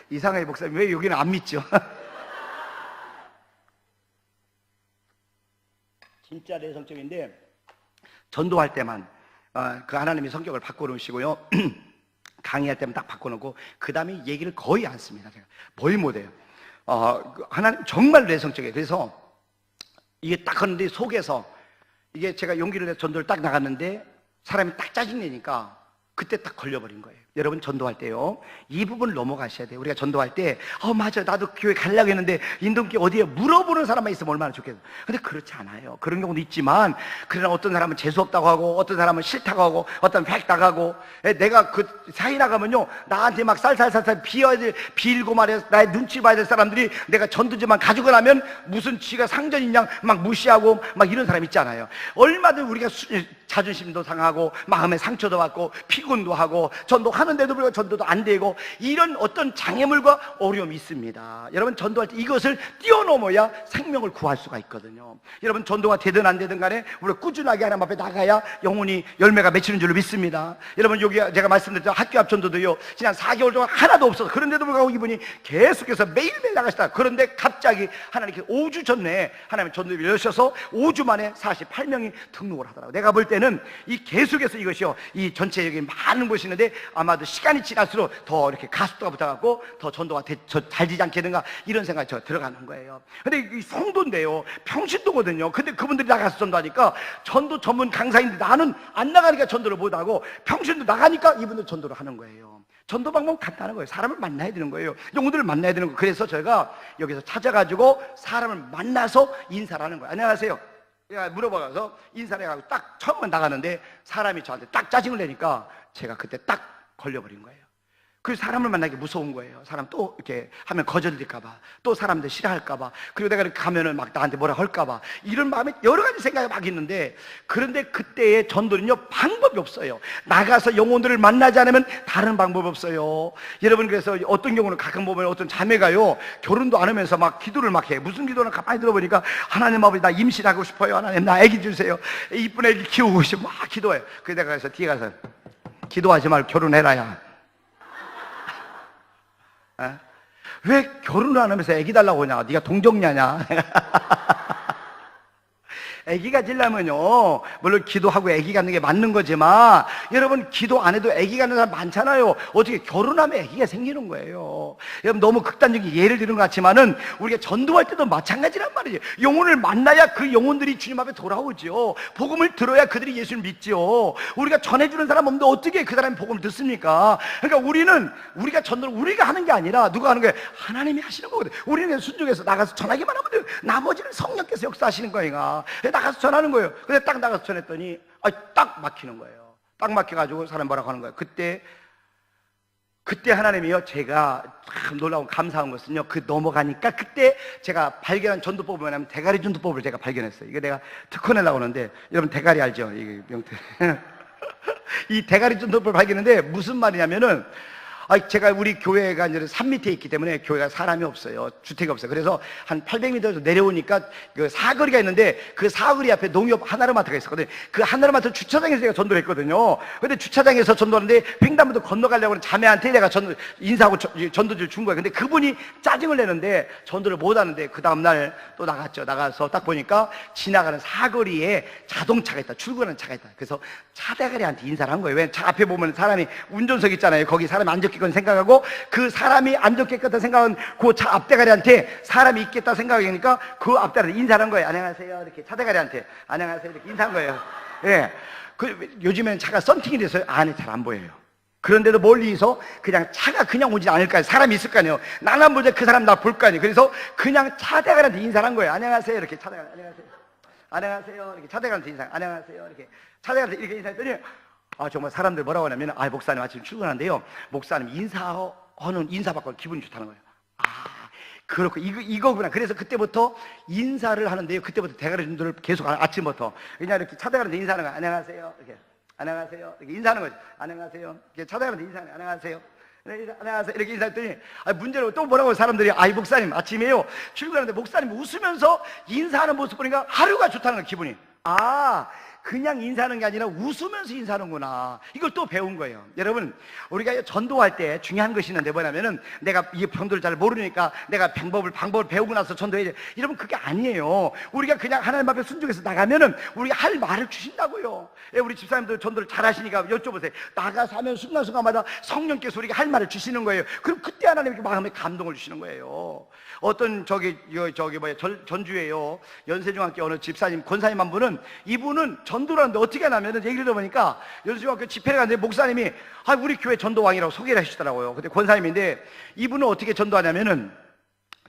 이상하게 목사님 왜 여기는 안 믿죠? 진짜 내성적인데, 전도할 때만 그 하나님의 성격을 바꿔놓으시고요. 강의할 때만 딱 바꿔놓고, 그 다음에 얘기를 거의 안 씁니다. 제가 거의 못해요. 하나님 정말 내성적이에요. 그래서 이게 딱 하는데 속에서, 이게 제가 용기를 내서 전도를 딱 나갔는데 사람이 딱 짜증내니까 그때 딱 걸려버린 거예요. 여러분, 전도할 때요, 이 부분을 넘어가셔야 돼요. 우리가 전도할 때 맞아, 나도 교회 가려고 했는데 인동교회 어디에 물어보는 사람만 있으면 얼마나 좋겠어. 근데 그렇지 않아요. 그런 경우도 있지만, 그러나 어떤 사람은 재수없다고 하고, 어떤 사람은 싫다고 하고, 어떤 백다고 하고, 내가 그 사이 나가면요, 나한테 막 쌀쌀쌀쌀 빌고 말해서 나의 눈치 봐야 될 사람들이 내가 전도지만 가지고 나면 무슨 지가 상전인 양 막 무시하고 막 이런 사람 있잖아요. 얼마든 우리가 자존심도 상하고 마음의 상처도 받고 피곤도 하고 전도하는데도 불구하고 전도도 안 되고 이런 어떤 장애물과 어려움이 있습니다. 여러분, 전도할 때 이것을 뛰어넘어야 생명을 구할 수가 있거든요. 여러분, 전도가 되든 안 되든 간에 우리가 꾸준하게 하나님 앞에 나가야 영혼이 열매가 맺히는 줄로 믿습니다. 여러분, 여기 제가 말씀드렸죠, 학교 앞 전도도요, 지난 4개월 동안 하나도 없어서, 그런데도 불구하고 이분이 계속해서 매일매일 나가시다. 그런데 갑자기 하나님께 5주 전에 하나님 전도를 열으셔서 5주 만에 48명이 등록을 하더라고요. 내가 볼 때는 이 계속해서 이것이요, 이 전체 여기 많은 곳이 있는데 아마도 시간이 지날수록 더 이렇게 가속도가 붙어갖고 더 전도가 잘 되지 않겠는가, 이런 생각이 저 들어가는 거예요. 근데 이 성도인데요, 평신도거든요. 근데 그분들이 나가서 전도하니까 전도 전문 강사인데 나는 안 나가니까 전도를 못하고, 평신도 나가니까 이분들 전도를 하는 거예요. 전도 방법은 간단한 거예요. 사람을 만나야 되는 거예요. 영혼들을 만나야 되는 거예요. 그래서 저희가 여기서 찾아가지고 사람을 만나서 인사를 하는 거예요. 안녕하세요. 내가 물어봐서 인사를 해가지고 딱 처음 나가는데 사람이 저한테 딱 짜증을 내니까 제가 그때 딱 걸려버린 거예요. 그 사람을 만나기 무서운 거예요. 사람 또 이렇게 하면 거절될까봐, 또 사람들 싫어할까봐, 그리고 내가 이렇게 가면은 막 나한테 뭐라 할까봐, 이런 마음에 여러 가지 생각이 막 있는데, 그런데 그때의 전도는요, 방법이 없어요. 나가서 영혼들을 만나지 않으면 다른 방법이 없어요. 여러분, 그래서 어떤 경우는 가끔 보면 어떤 자매가요, 결혼도 안 하면서 막 기도를 막 해. 무슨 기도는 가만히 들어보니까, 하나님 아버지, 나 임신하고 싶어요. 하나님, 나 아기 주세요. 이쁜 아기 키우고 싶어. 막 기도해. 그래서 내가 가서 뒤에 가서, 기도하지 말고 결혼해라, 야. 왜 결혼을 안 하면서 애기 달라고 하냐? 네가 동정녀냐? 애기 가지려면요, 물론 기도하고 애기 갖는 게 맞는 거지만, 여러분, 기도 안 해도 애기 갖는 사람 많잖아요. 어떻게 결혼하면 애기가 생기는 거예요. 여러분, 너무 극단적인 예를 드는 것 같지만은 우리가 전도할 때도 마찬가지란 말이에요. 영혼을 만나야 그 영혼들이 주님 앞에 돌아오죠. 복음을 들어야 그들이 예수를 믿죠. 우리가 전해주는 사람 없는데 어떻게 그 사람이 복음을 듣습니까? 그러니까 우리가 전도를 우리가 하는 게 아니라 누가 하는 거예요? 하나님이 하시는 거거든요. 우리는 순종해서 나가서 전하기만 하면 돼요. 나머지는 성령께서 역사하시는 거예요. 나가서 전하는 거예요. 근데 딱 나가서 전했더니 딱 막히는 거예요. 딱 막혀가지고 사람 뭐라고 하는 거예요. 그때 하나님이요, 제가 참 놀라운 감사한 것은요, 그 넘어가니까 그때 제가 발견한 전도법이 뭐냐면 대가리 전도법을 제가 발견했어요. 이거 내가 특허내려고 하는데, 여러분 대가리 알죠? 이게 명태. 이 대가리 전도법을 발견했는데 무슨 말이냐면은, 제가 우리 교회가 이제 산 밑에 있기 때문에 교회가 사람이 없어요. 주택이 없어요. 그래서 한 800m에서 내려오니까 그 사거리가 있는데, 그 사거리 앞에 농협 하나로마트가 있었거든요. 그 하나로마트 주차장에서 제가 전도를 했거든요. 근데 주차장에서 전도하는데 횡단보도 건너가려고 하는 자매한테 내가 인사하고 전도지를 준 거예요. 근데 그분이 짜증을 내는데 전도를 못 하는데, 그 다음날 또 나갔죠. 나가서 딱 보니까 지나가는 사거리에 자동차가 있다. 출근하는 차가 있다. 그래서 차대가리한테 인사를 한 거예요. 왜? 차 앞에 보면 사람이 운전석 있잖아요. 거기 사람이 앉았겠거든 생각하고, 그 사람이 앉았겠다 생각한 그 차 앞대가리한테 사람이 있겠다 생각하니까 그 앞대가리한테 인사를 한 거예요. 안녕하세요. 이렇게 차대가리한테 안녕하세요. 이렇게 인사한 거예요. 예. 요즘에는 차가 썬팅이 돼서 안에 잘 안 보여요. 그런데도 멀리서 그냥 차가 그냥 오지 않을까요? 사람이 있을 거 아니에요. 나만 보자 그 사람 나 볼 거 아니에요. 그래서 그냥 차대가리한테 인사를 한 거예요. 안녕하세요. 이렇게 차대가리 안녕하세요. 안녕하세요. 이렇게 차대가리한테 인사. 안녕하세요. 이렇게 차대가리한테 이렇게 인사했더니, 정말 사람들 뭐라고 하냐면, 목사님 아침 출근하는데요, 목사님 인사받고 기분이 좋다는 거예요. 그렇고 이거구나. 그래서 그때부터 인사를 하는데요, 그때부터 대가리 전도를 계속 아침부터 그냥 이렇게 차대가리한테 인사하는 거예요. 안녕하세요. 이렇게 안녕하세요. 이렇게 인사하는 거죠. 안녕하세요. 이렇게 차대가리한테 인사하는 거예요. 안녕하세요. 안녕하세요. 이렇게 인사했더니, 문제는 또 뭐라고 사람들이, 목사님 아침에요 출근하는데 목사님 웃으면서 인사하는 모습 보니까 하루가 좋다는 거예요. 기분이. 그냥 인사하는 게 아니라 웃으면서 인사하는구나. 이걸 또 배운 거예요. 여러분, 우리가 전도할 때 중요한 것이 있는데 뭐냐면은, 내가 이 전도를 잘 모르니까 내가 방법을 배우고 나서 전도해야지, 여러분 그게 아니에요. 우리가 그냥 하나님 앞에 순종해서 나가면은 우리가 할 말을 주신다고요. 우리 집사님들 전도를 잘 하시니까 여쭤보세요. 나가서 하면 순간순간마다 성령께서 우리가 할 말을 주시는 거예요. 그럼 그때 하나님께 마음에 감동을 주시는 거예요. 어떤 전주에요, 연세중학교 어느 집사님, 권사님 한 분은, 이분은 전도를 하는데 어떻게 하냐면은 얘기를 들어보니까 여수중학교 집회를 갔는데 목사님이 우리 교회 전도왕이라고 소개를 해주시더라고요. 근데 권사님인데 이분은 어떻게 전도하냐면은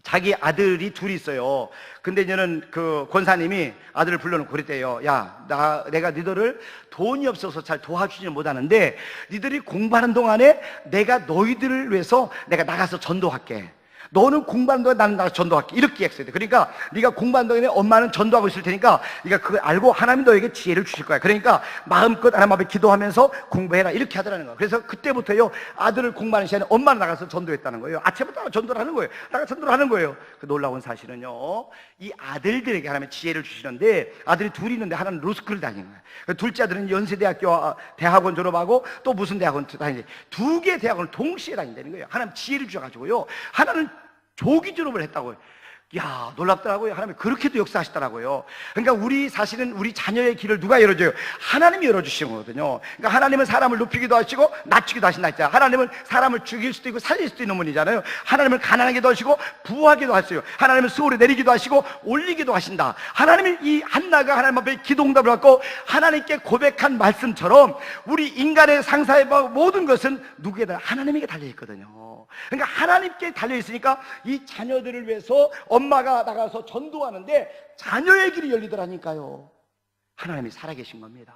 자기 아들이 둘이 있어요. 근데 이제는 그 권사님이 아들을 불러놓고 그랬대요. 야, 내가 너희들을 돈이 없어서 잘 도와주지 못하는데 너희들이 공부하는 동안에 내가 너희들을 위해서 내가 나가서 전도할게. 너는 공부하는 동안에 나는 나가서 전도할게. 이렇게 약속해야 돼. 그러니까 네가 공부하는 동안에 엄마는 전도하고 있을 테니까 네가 그걸 알고 하나님이 너에게 지혜를 주실 거야. 그러니까 마음껏 하나님 앞에 기도하면서 공부해라. 이렇게 하더라는 거예요. 그래서 그때부터요, 아들을 공부하는 시간에 엄마는 나가서 전도했다는 거예요. 아침부터 전도를 하는 거예요. 나가 전도를 하는 거예요. 그 놀라운 사실은요, 이 아들들에게 하나님의 지혜를 주시는데, 아들이 둘이 있는데 하나는 로스쿨을 다니는 거예요. 그 둘째 아들은 연세대학교 대학원 졸업하고 또 무슨 대학원 다니는데 두 개의 대학원을 동시에 다닌다는 거예요. 하나님 지혜를 주셔가지고요, 하나는 조기 졸업을 했다고요. 야, 놀랍더라고요. 하나님이 그렇게도 역사하시더라고요. 그러니까 사실은 우리 자녀의 길을 누가 열어줘요? 하나님이 열어주시는 거거든요. 그러니까 하나님은 사람을 높이기도 하시고 낮추기도 하신다 했잖아요. 하나님은 사람을 죽일 수도 있고 살릴 수도 있는 분이잖아요. 하나님은 가난하게도 하시고 부하게도 하세요. 하나님은 수월에 내리기도 하시고 올리기도 하신다. 하나님이 이 한나가 하나님 앞에 기도응답을 받고 하나님께 고백한 말씀처럼 우리 인간의 상사의 모든 것은 누구에다? 하나님에게 달려있거든요. 그러니까 하나님께 달려있으니까 이 자녀들을 위해서 엄마가 나가서 전도하는데 자녀의 길이 열리더라니까요. 하나님이 살아계신 겁니다.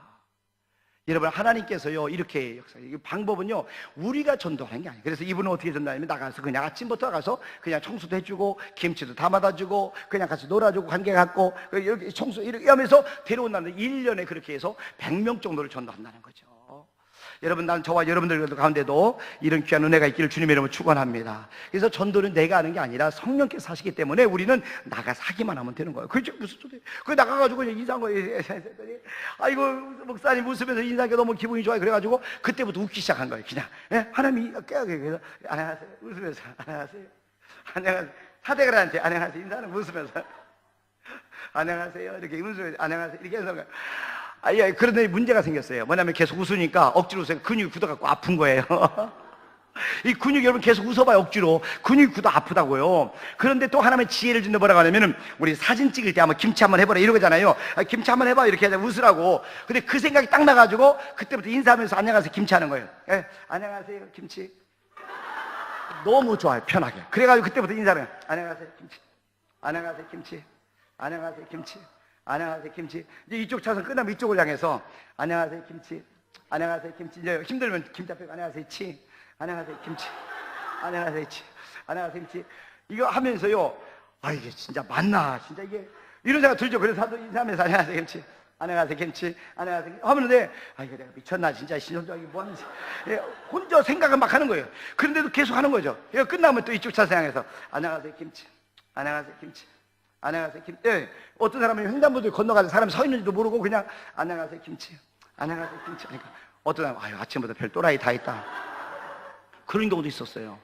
여러분, 하나님께서요 이렇게 역사해요. 방법은요 우리가 전도하는 게 아니에요. 그래서 이분은 어떻게 전도하냐면 나가서 그냥 아침부터 가서 그냥 청소도 해주고 김치도 담아다 주고 그냥 같이 놀아주고 관계 갖고 이렇게 청소 이렇게 하면서 데려온다는 1년에 그렇게 해서 100명 정도를 전도한다는 거죠. 여러분, 난 저와 여러분들 가운데도 이런 귀한 은혜가 있기를 주님의 이름으로 축원합니다. 그래서 전도는 내가 하는 게 아니라 성령께서 하시기 때문에 우리는 나가서 하기만 하면 되는 거예요. 그게 무슨 소리? 그 나가가지고 인사한 거예요. 아이고, 목사님 웃으면서 인사하기가 너무 기분이 좋아요. 그래가지고 그때부터 웃기 시작한 거예요. 그냥 하나님이 깨어게 그래서 안녕하세요 웃으면서 안녕하세요 안녕하세요 사대가한테 안녕하세요 인사는 웃으면서 안녕하세요 이렇게 웃으면서 안녕하세요 이렇게 해서 그런데 문제가 생겼어요. 뭐냐면 계속 웃으니까 억지로 웃으니까 근육이 굳어갖고 아픈 거예요. 이 근육이 여러분 계속 웃어봐요. 억지로 근육이 굳어 아프다고요. 그런데 또 하나님의 지혜를 준다. 뭐라고 하냐면은 우리 사진 찍을 때 한번 김치 한번 해보라 이러잖아요. 김치 한번 해봐 이렇게 하자 웃으라고. 근데 그 생각이 딱 나가지고 그때부터 인사하면서 안녕하세요 김치 하는 거예요. 안녕하세요 김치. 너무 좋아요. 편하게. 그래가지고 그때부터 인사를 해요. 안녕하세요 김치. 안녕하세요 김치. 안녕하세요 김치. 안녕하세요 김치. 이제 이쪽 차선 끝나면 이쪽을 향해서 안녕하세요 김치. 안녕하세요 김치. 이제 힘들면 김치 앞에 안녕하세요 치. 안녕하세요 김치. 안녕하세요 치. 안녕하세요 김치. 이거 하면서요, 이게 진짜 맞나 진짜 이게 이런 생각 들죠. 그래서 사도 인사하면서 안녕하세요 김치. 안녕하세요 김치. 안녕하세요 하는데 이거 내가 미쳤나 진짜 신혼적이 뭐 하는지 혼자 생각을 막 하는 거예요. 그런데도 계속 하는 거죠. 이거 끝나면 또 이쪽 차선 향해서 안녕하세요 김치. 안녕하세요 김치. 안녕하세요 김치. 어떤 사람은 횡단보도에 건너가는 사람이 서 있는지도 모르고 그냥 안녕하세요 김치. 안녕하세요 김치. 그러니까 어떤 사람은 아침부터 별 또라이 다 있다. 그런 경우도 있었어요.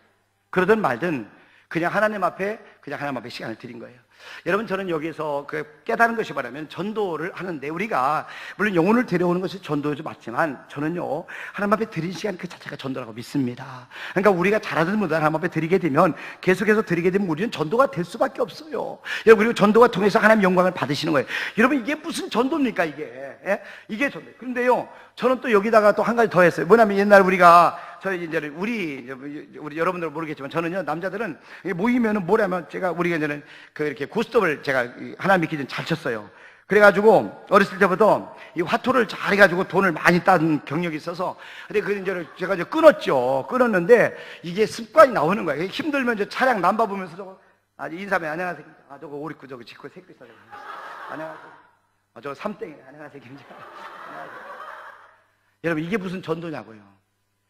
그러든 말든 그냥 하나님 앞에 시간을 드린 거예요. 여러분, 저는 여기서 깨달은 것이 뭐냐면 전도를 하는데 우리가 물론 영혼을 데려오는 것이 전도도 맞지만 저는요 하나님 앞에 드린 시간 그 자체가 전도라고 믿습니다. 그러니까 우리가 잘하든 못하든 하나님 앞에 드리게 되면 계속해서 드리게 되면 우리는 전도가 될 수밖에 없어요. 여러분, 그리고 전도가 통해서 하나님 영광을 받으시는 거예요. 여러분, 이게 무슨 전도입니까 이게? 이게 전도. 그런데요 저는 또 여기다가 또 한 가지 더 했어요. 뭐냐면 옛날 우리 여러분들은 모르겠지만 저는요 남자들은 모이면은 뭐냐면 우리가 이제는 이렇게 고스톱을 제가 하나님 믿기 전에 잘 쳤어요. 그래가지고 어렸을 때부터 이 화투를 잘 해가지고 돈을 많이 딴 경력이 있어서 근데 제가 이제 끊었는데 이게 습관이 나오는 거예요. 힘들면 이제 차량 남바 보면서 인사하면 안녕하세요 저거 오리쿠 저거 짓고 새끼 있어요. 안녕하세요 저거 삼땡이네. 안녕하세요 김장. 안녕하세요. 여러분, 이게 무슨 전도냐고요.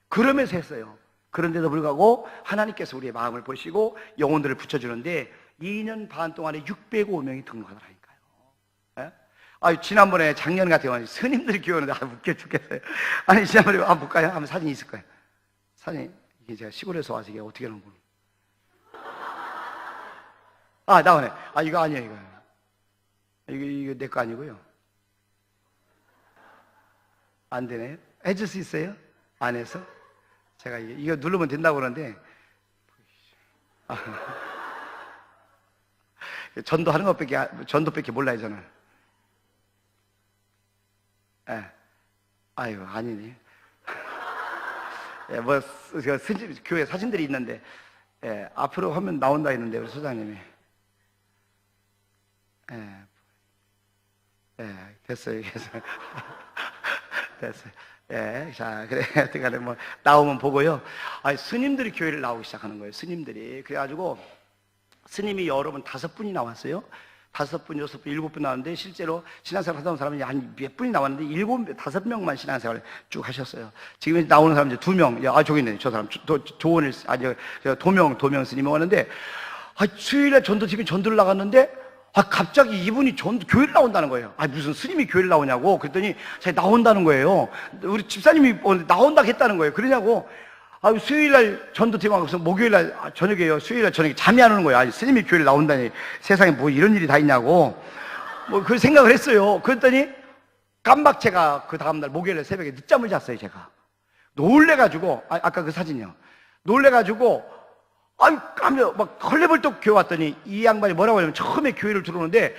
그러면서 했어요. 그런데도 불구하고 하나님께서 우리의 마음을 보시고 영혼들을 붙여주는데 2년 반 동안에 605명이 등록하더라니까요. 지난번에 작년 같은 경우는 스님들이 교회하는데 웃겨 죽겠어요. 지난번에 볼까요? 한번 사진이 있을 거예요. 사진. 이게 제가 시골에서 와서 이게 어떻게 하는 거예요? 나오네. 이거 아니에요, 이거 내 거 아니고요. 안 되네요. 해줄 수 있어요? 안 해서? 제가 이거 누르면 된다고 그러는데 전도하는 것밖에 몰라요 저는. 예. 아유, 아니니. 예, 뭐, 교회 사진들이 있는데, 예, 앞으로 하면 나온다 했는데, 우리 소장님이. 예, 예, 됐어요, 됐어요. 됐어요. 예, 자, 그래. 어떻게 뭐, 나오면 보고요. 아니, 스님들이 교회를 나오기 시작하는 거예요, 스님들이. 그래가지고, 스님이 여러 분, 5분이 나왔어요. 5분, 6분, 7분 나왔는데, 실제로 신앙생활 하던 사람이 한 몇 분이 나왔는데, 5명만 신앙생활을 쭉 하셨어요. 지금 나오는 사람 이제 2명, 저기 있네, 저 사람, 조원일, 도명 스님이 왔는데, 수요일에 집에 전도를 나갔는데, 갑자기 이분이 교회를 나온다는 거예요. 무슨 스님이 교회를 나오냐고. 그랬더니, 자기 나온다는 거예요. 우리 집사님이 나온다고 했다는 거예요. 그러냐고. 수요일날 전도팀 와서 목요일날 저녁에요. 수요일날 저녁에 잠이 안 오는 거예요. 스님이 교회를 나온다니. 세상에 뭐 이런 일이 다 있냐고. 그 생각을 했어요. 그랬더니, 깜박 제가 그 다음날 목요일날 새벽에 늦잠을 잤어요, 제가. 놀래가지고, 아까 그 사진이요. 놀래가지고, 깜짝 막 헐레벌떡 교회 왔더니 이 양반이 뭐라고 하냐면 처음에 교회를 들어오는데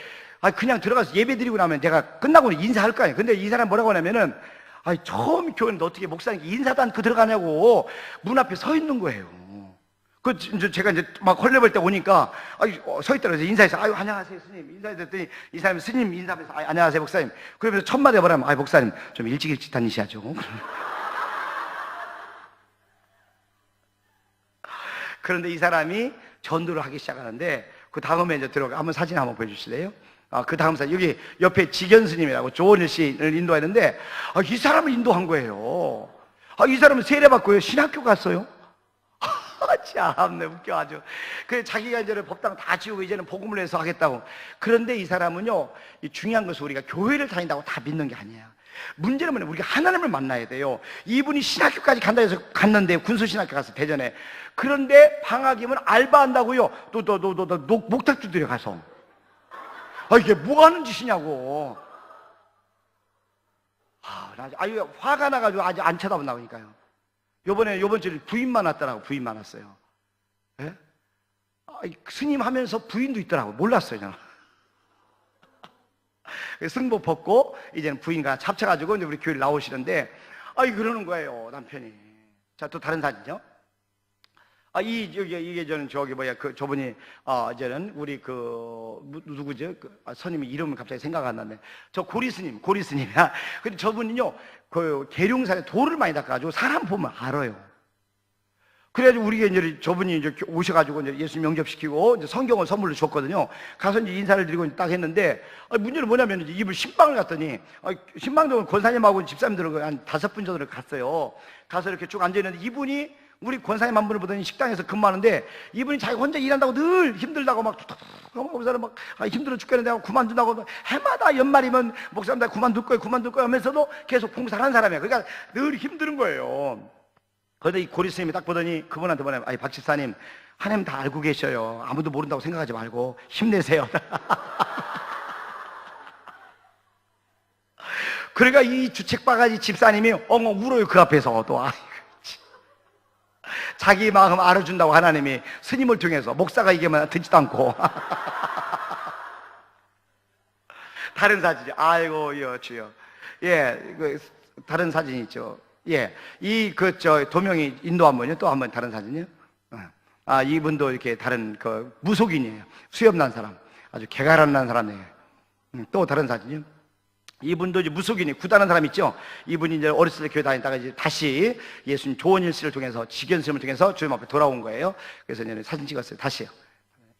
그냥 들어가서 예배 드리고 나면 내가 끝나고 인사할 거 아니에요. 근데 이 사람 뭐라고 하냐면은 처음 교회는 어떻게 목사님 인사도 않고 들어가냐고 문 앞에 서 있는 거예요. 제가 이제 막 헐레벌떡 오니까 서 있더라고요. 그래서 인사해서 안녕하세요 스님 인사했더니 이 사람이 스님 인사하면서 안녕하세요 목사님. 그러면서 첫 마디가 뭐라면 목사님 좀 일찍 다니셔야죠. 그런데 이 사람이 전도를 하기 시작하는데 그 다음에 이제 한번 사진 한번 보여주실래요? 그 다음 사진 여기 옆에 지견 스님이라고 조원일 씨를 인도했는데 이 사람을 인도한 거예요. 이 사람은 세례받고요 신학교 갔어요. 참네 웃겨 아주. 그 자기가 이제는 법당 다 지우고 이제는 복음을 해서 하겠다고. 그런데 이 사람은요 중요한 것은 우리가 교회를 다닌다고 다 믿는 게 아니에요. 문제는 뭐냐면 우리가 하나님을 만나야 돼요. 이분이 신학교까지 간다 해서 갔는데 군수신학교 가서 대전에. 그런데 방학이면 알바한다고요. 또 목탁주들에 가서 이게 뭐 하는 짓이냐고. 아주 화가 나가지고 아주 안 쳐다본다니까요. 요번 주에 부인 많았더라고. 부인 많았어요. 예? 스님 하면서 부인도 있더라고. 몰랐어요 저는. 승복 벗고 이제는 부인과 합쳐가지고 이제 우리 교회를 나오시는데 그러는 거예요 남편이. 자, 또 다른 사진요. 이게 저는 저분이 이제는 우리 누구죠? 스님이 이름을 갑자기 생각 안 나네. 저 고리스님이야. 근데 저분은요 계룡산에 돌을 많이 닦아가지고 사람 보면 알아요. 그래가지고 우리가 이제 저분이 이제 오셔가지고 이제 예수 명접시키고 이제 성경을 선물로 줬거든요. 가서 이제 인사를 드리고 딱 했는데 문제는 뭐냐면 이제 이분 신방을 갔더니 신방도 권사님하고 집사님들은 한 5분 정도를 갔어요. 가서 이렇게 쭉 앉아 있는데 이분이 우리 권사님 한 분을 보더니 식당에서 근무하는데 이분이 자기 혼자 일한다고 늘 힘들다고 막 힘들어 죽겠는데 하고 그만둔다고 해마다 연말이면 목사님 나 그만둘 거예요 하면서도 계속 봉사를 하는 사람이에요. 그러니까 늘 힘든 거예요. 그런데 이 고리스님이 딱 보더니 그분한테 뭐냐면 박 집사님 하나님 다 알고 계셔요. 아무도 모른다고 생각하지 말고 힘내세요. 그러니까 이 주책바가지 집사님이 엉엉 울어요. 그 앞에서 또 자기 마음 알아준다고 하나님이 스님을 통해서 목사가 얘기하면 듣지도 않고. 다른 사진이죠. 아이고 주여. 다른 사진 있죠. 도명이 인도 한 번요. 또 한 번 다른 사진이요. 이분도 이렇게 다른 무속인이에요. 수염 난 사람. 아주 개가란 난 사람이에요. 또 다른 사진이요. 이분도 이제 무속인이 구다는 사람 있죠. 이분이 이제 어렸을 때 교회 다니다가 이제 다시 예수님 조원일 씨를 통해서 지견 스님을 통해서 주님 앞에 돌아온 거예요. 그래서 이제 사진 찍었어요. 다시요.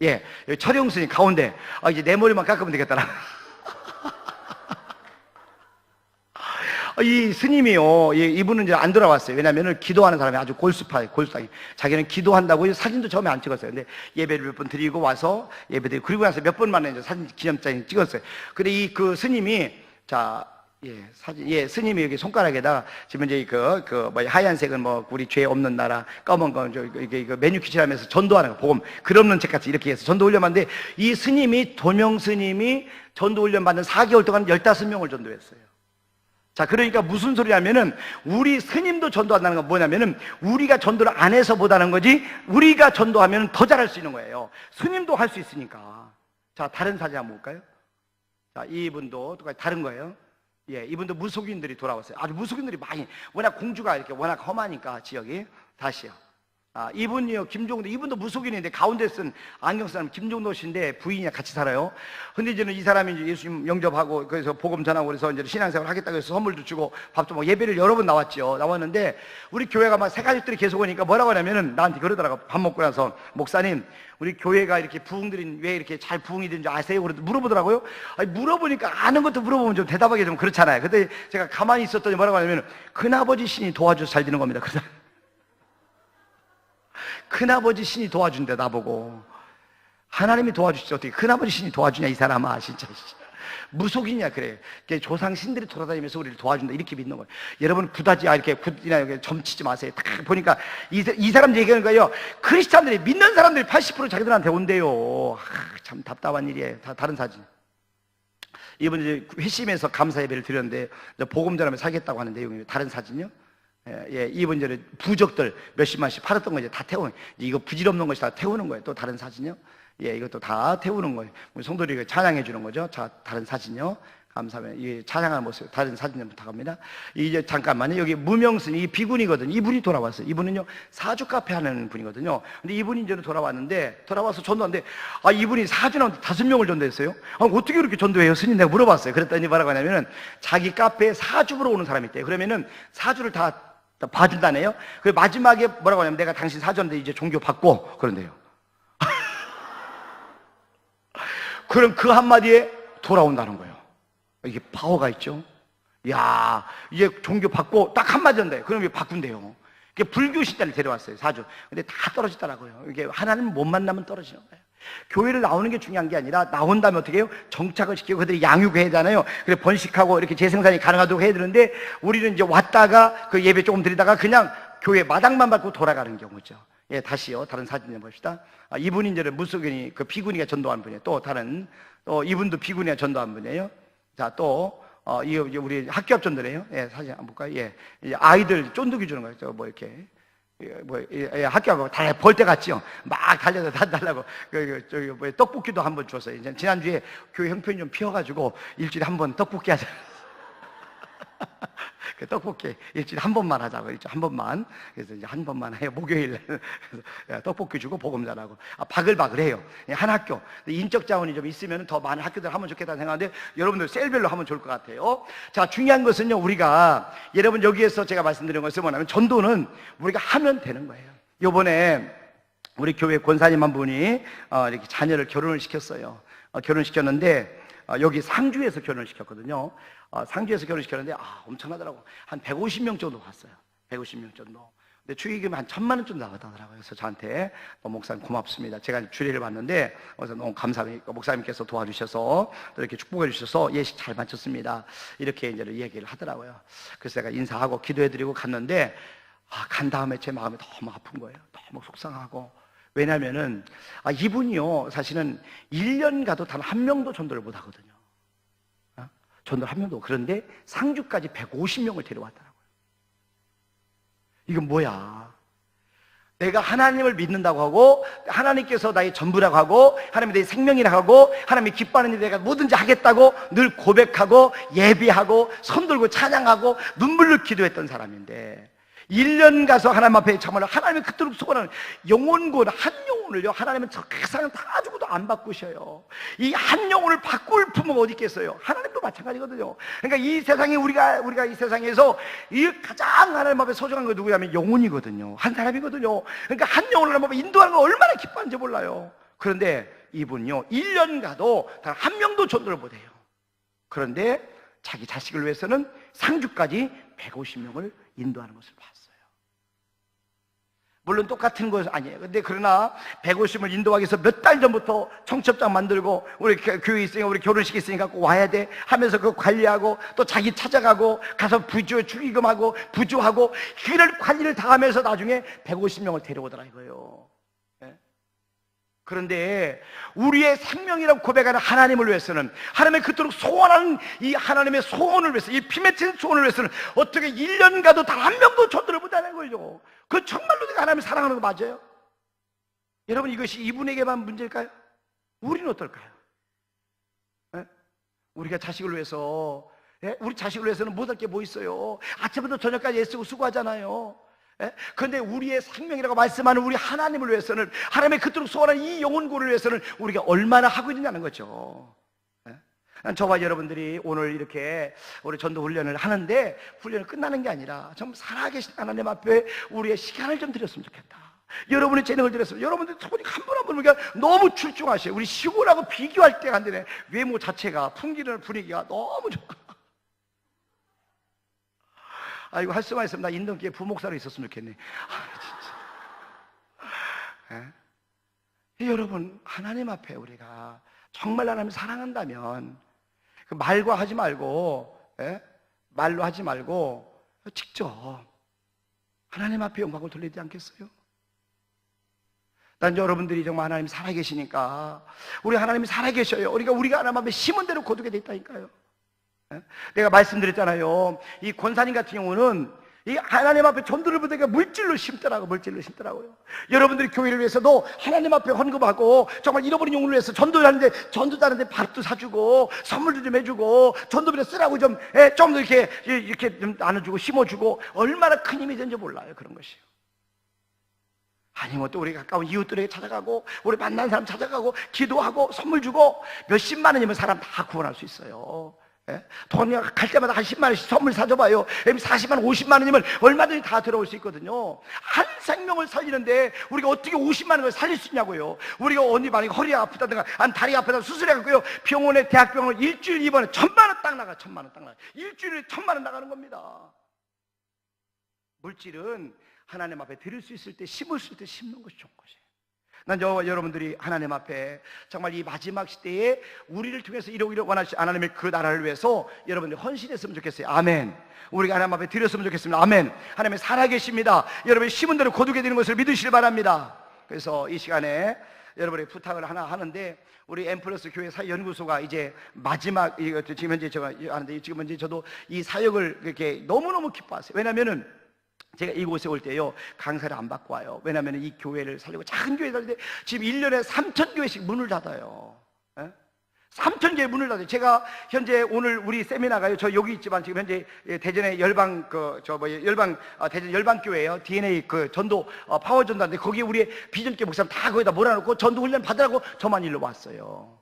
여기 철용 스님 가운데. 이제 내 머리만 깎으면 되겠더라. 이 스님이요, 이분은 이제 안 돌아왔어요. 왜냐면은 기도하는 사람이 아주 골수파예요, 골수당이. 자기는 기도한다고 사진도 처음에 안 찍었어요. 근데 예배를 몇 번 드리고 와서 예배 드리고, 그리고 나서 몇 번 만에 이제 사진 기념장을 찍었어요. 근데 그 스님이, 스님이 여기 손가락에다가 지금 이제 하얀색은 우리 죄 없는 나라, 검은 건 메뉴키치라면서 전도하는 거, 복음, 글 없는 책 같이 이렇게 해서 전도 훈련받는데, 이 스님이, 도명 스님이 전도 훈련 받는 4개월 동안 15명을 전도했어요. 자, 그러니까 무슨 소리냐면은 우리 스님도 전도한다는 건 뭐냐면은 우리가 전도를 안 해서 못하는 거지 우리가 전도하면 더 잘할 수 있는 거예요. 스님도 할 수 있으니까. 자, 다른 사진 한번 볼까요? 자, 이분도 똑같이 다른 거예요. 예, 이분도 무속인들이 돌아왔어요. 아주 무속인들이 많이, 워낙 공주가 이렇게 워낙 험하니까 지역이. 다시요. 이분이요, 김종도, 이분도 무속인인데 가운데 쓴 안경 사람 김종도 씨인데 부인이랑 같이 살아요. 근데 이제는 이 사람이 이제 예수님 영접하고 그래서 복음 전하고 그래서 이제 신앙생활 하겠다고 해서 선물도 주고 밥도 뭐 예배를 여러 번 나왔죠. 나왔는데 우리 교회가 막 새 가족들이 계속 오니까 뭐라고 하냐면은 나한테 그러더라고. 밥 먹고 나서 목사님, 우리 교회가 이렇게 부흥들이 왜 이렇게 잘 부흥이 되는지 아세요? 그래도 물어보더라고요. 아니, 물어보니까 아는 것도 물어보면 좀 대답하기 좀 그렇잖아요. 근데 제가 가만히 있었더니 뭐라고 하냐면 큰아버지 신이 도와줘서 잘 되는 겁니다. 그래서 큰아버지 신이 도와준대. 나보고 하나님이 도와주시지 어떻게 큰아버지 신이 도와주냐 이 사람아. 진짜 무속이냐 그래. 조상 신들이 돌아다니면서 우리를 도와준다 이렇게 믿는 거예요. 여러분 구다지 이렇게 굿이나 이렇게 점치지 마세요. 딱 보니까 이 사람 얘기하는 거예요. 크리스찬들이 믿는 사람들이 80% 자기들한테 온대요. 참 답답한 일이에요. 다 다른 사진. 이번 이제 회심에서 감사 예배를 드렸는데 복음 전하면 사겠다고 하는 내용이에요. 다른 사진요. 예, 이번 이제 부적들 몇십만씩 팔았던 거 이제 다 태우는, 이거 부질없는 것이 다 태우는 거예요. 또 다른 사진요. 예, 이것도 다 태우는 거예요. 우리 성도들이 찬양해 주는 거죠. 자, 다른 사진요. 감사합니다. 이 찬양하는 모습, 다른 사진 좀 부탁합니다. 이제 잠깐만요. 여기 무명스님, 이 비군이거든요. 이분이 돌아왔어요. 이분은요, 사주 카페 하는 분이거든요. 근데 이분이 이제 돌아왔는데, 돌아와서 전도하는데, 이분이 사주는 5명을 전도했어요. 어떻게 그렇게 전도해요? 스님 내가 물어봤어요. 그랬더니 뭐라고 하냐면은, 자기 카페에 사주보러 오는 사람이 있대요. 그러면은 사주를 다 봐준다네요. 그 마지막에 뭐라고 하냐면 내가 당신 사주인데 이제 종교 받고 그런데요. 그럼 그 한마디에 돌아온다는 거예요. 이게 파워가 있죠. 야, 이제 종교 받고 딱 한마디 한대. 그럼 이게 바꾼대요. 이게 불교 신자를 데려왔어요. 사주. 근데 다 떨어지더라고요. 이게 하나님 못 만나면 떨어지는 거예요. 교회를 나오는 게 중요한 게 아니라 나온다면 어떻게 해요? 정착을 시키고 그들이 양육해야 하잖아요. 그래 번식하고 이렇게 재생산이 가능하도록 해야 되는데 우리는 이제 왔다가 그 예배 조금 드리다가 그냥 교회 마당만 밟고 돌아가는 경우죠. 예, 다시요. 다른 사진 좀 봅시다. 이분이 이제 무속인이 그 비구니가 전도한 분이에요. 또 다른 또 이분도 비구니가 전도한 분이에요. 자, 또 우리 학교 앞 전도래요. 예, 사진 한번 볼까요? 예, 아이들 쫀득이 주는 거죠. 뭐 이렇게. 학교하고 다 벌 때 같지요. 막 달려서 달라고 떡볶이도 한번 줬어요. 이제 지난주에 교회 형편이 좀 피어가지고 일주일에 한 번 떡볶이 하자. 그 떡볶이 일주일에 한 번만 하자고. 일주일에 한 번만. 그래서 이제 한 번만 해요. 목요일 날 떡볶이 주고 복음 전하고. 바글바글해요. 한 학교. 인적 자원이 좀 있으면 더 많은 학교들 하면 좋겠다는 생각하는데 여러분들 셀별로 하면 좋을 것 같아요. 자, 중요한 것은요, 우리가 여러분 여기에서 제가 말씀드린 것은 뭐냐면 전도는 우리가 하면 되는 거예요. 요번에 우리 교회 권사님 한 분이 이렇게 자녀를 결혼을 시켰어요. 결혼시켰는데 여기 상주에서 결혼을 시켰거든요. 상주에서 결혼시켰는데 엄청나더라고. 한 150명 정도 갔어요. 150명 정도. 근데 축의금이 한 1,000만 원 정도 나가더라고요. 그래서 저한테 목사님 고맙습니다. 제가 주례를 봤는데 그래서 너무 감사합니다. 목사님께서 도와주셔서 또 이렇게 축복해 주셔서 예식 잘 마쳤습니다. 이렇게 이제 얘기를 하더라고요. 그래서 제가 인사하고 기도해드리고 갔는데 간 다음에 제 마음이 너무 아픈 거예요. 너무 속상하고. 왜냐면은 이분이요 사실은 1년 가도 단 한 명도 전도를 못 하거든요. 전도를 한 명도. 그런데 상주까지 150명을 데려왔더라고요. 이건 뭐야? 내가 하나님을 믿는다고 하고 하나님께서 나의 전부라고 하고 하나님이 내 생명이라고 하고 하나님이 기뻐하는 일 내가 뭐든지 하겠다고 늘 고백하고 예비하고 손들고 찬양하고 눈물로 기도했던 사람인데 1년 가서 하나님 앞에 정말 하나님이 그토록 소원하는 영혼군 한 영혼을요 하나님은 그 사람 다 주고도 안 바꾸셔요. 이 한 영혼을 바꿀 부모가 어디 있겠어요? 하나님도 마찬가지거든요. 그러니까 이 세상에 우리가 이 세상에서 이 가장 하나님 앞에 소중한 거 누구냐면 영혼이거든요. 한 사람이거든요. 그러니까 한 영혼을 하나님 앞에 인도하는 거 얼마나 기뻐하는지 몰라요. 그런데 이분요 1년 가도 단 한 명도 전도를 못해요. 그런데 자기 자식을 위해서는 상주까지 150명을 인도하는 것을 봤어요. 물론 똑같은 것은 아니에요. 근데 그러나 150을 인도하기 위해서 몇 달 전부터 청첩장 만들고 우리 교회 있으니까 우리 결혼식 있으니까 꼭 와야 돼 하면서 그거 관리하고 또 자기 찾아가고 가서 부조 축의금하고 부조하고 그런 관리를 다 하면서 나중에 150명을 데려오더라 이거예요. 그런데 우리의 생명이라고 고백하는 하나님을 위해서는 하나님의 그토록 소원하는 이 하나님의 소원을 위해서 이 피 맺힌 소원을 위해서는 어떻게 1년 가도 단 한 명도 전도를 못하는 거죠. 그 정말로 내가 하나님을 사랑하는 거 맞아요? 여러분 이것이 이분에게만 문제일까요? 우리는 어떨까요? 네? 우리가 자식을 위해서 예? 우리 자식을 위해서는 못할 게 뭐 있어요? 아침부터 저녁까지 애쓰고 수고하잖아요. 예? 그런데 우리의 생명이라고 말씀하는 우리 하나님을 위해서는, 하나님의 그토록 소원하는 이 영혼구를 위해서는 우리가 얼마나 하고 있느냐는 거죠. 예? 저와 여러분들이 오늘 이렇게 우리 전도 훈련을 하는데, 훈련이 끝나는 게 아니라 좀 살아계신 하나님 앞에 우리의 시간을 좀 드렸으면 좋겠다. 여러분의 재능을 드렸으면, 여러분들 보니까 한 분 한 분 우리가 너무 출중하셔요. 우리 시골하고 비교할 때가 안 되네. 외모 자체가, 풍기는 분위기가 너무 좋아. 아이고, 할 수만 있으면 나 인도교회 부목사로 있었으면 좋겠네. 진짜. 예? 여러분, 하나님 앞에 우리가 정말 하나님을 사랑한다면 그 말과 하지 말고, 예? 말로 하지 말고 직접 하나님 앞에 영광을 돌리지 않겠어요? 난 여러분들이 정말 하나님 살아계시니까, 우리 하나님이 살아계셔요. 우리가 하나님 앞에 심은 대로 거두게 돼 있다니까요. 내가 말씀드렸잖아요. 이 권사님 같은 경우는 이 하나님 앞에 전도를 부르니까 물질로 심더라고요. 여러분들이 교회를 위해서도 하나님 앞에 헌금하고, 정말 잃어버린 영혼을 위해서 전도를 하는데, 전도도 하는데 밥도 사주고 선물도 좀 해주고 전도비를 쓰라고 좀 더 이렇게 좀 나눠주고 심어주고, 얼마나 큰 힘이 되는지 몰라요. 그런 것이요. 아니면 또 우리 가까운 이웃들에게 찾아가고, 우리 만난 사람 찾아가고, 기도하고 선물 주고, 몇십만 원이면 사람 다 구원할 수 있어요. 예? 돈이 갈 때마다 한 10만 원씩 선물 사줘봐요. 40만 원, 50만 원이면 얼마든지 다 들어올 수 있거든요. 한 생명을 살리는데 우리가 어떻게 50만 원을 살릴 수 있냐고요. 우리가 어디 만약에 허리가 아프다든가 다리 아프다든가 수술해갖고요, 병원에, 대학병원을 일주일 입원에 1,000만 원 딱 나가. 1,000만 원 딱 나가. 일주일에 1,000만 원 나가는 겁니다. 물질은 하나님 앞에 드릴 수 있을 때, 심을 수 있을 때 심는 것이 좋은 것이에요. 난 저와 여러분들이 하나님 앞에 정말 이 마지막 시대에 우리를 통해서 이루기를 원하시 하나님의 그 나라를 위해서 여러분들이 헌신했으면 좋겠어요. 아멘. 우리가 하나님 앞에 드렸으면 좋겠습니다. 아멘. 하나님이 살아계십니다. 여러분이 심은 대로 거두게 되는 것을 믿으시길 바랍니다. 그래서 이 시간에 여러분의 부탁을 하나 하는데, 우리 엠플러스 교회 사역연구소가 이제 마지막, 지금 현재 제가 하는데, 지금 현재 저도 이 사역을 이렇게 너무너무 기뻐하세요. 왜냐면은 제가 이곳에 올 때요, 강사를 안 받고 와요. 왜냐하면 이 교회를 살리고, 작은 교회 살리는데 지금 1년에 3,000교회씩 문을 닫아요. 3,000개의 문을 닫아요. 제가 현재 오늘 우리 세미나가요, 저 여기 있지만 지금 현재 대전의 열방 대전 열방교회예요. DNA 전도 파워 전도인데, 거기에 우리 비전교 목사님 다 거기다 몰아놓고 전도 훈련 받으라고 저만 일로 왔어요.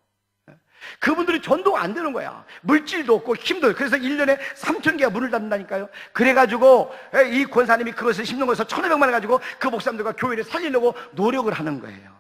그분들이 전도가 안 되는 거야. 물질도 없고 힘도 없고. 그래서 1년에 3,000개가 문을 닫는다니까요. 그래가지고 이 권사님이 그것을 심는 거에서 1,500만 원 가지고 그 목사님들과 교회를 살리려고 노력을 하는 거예요.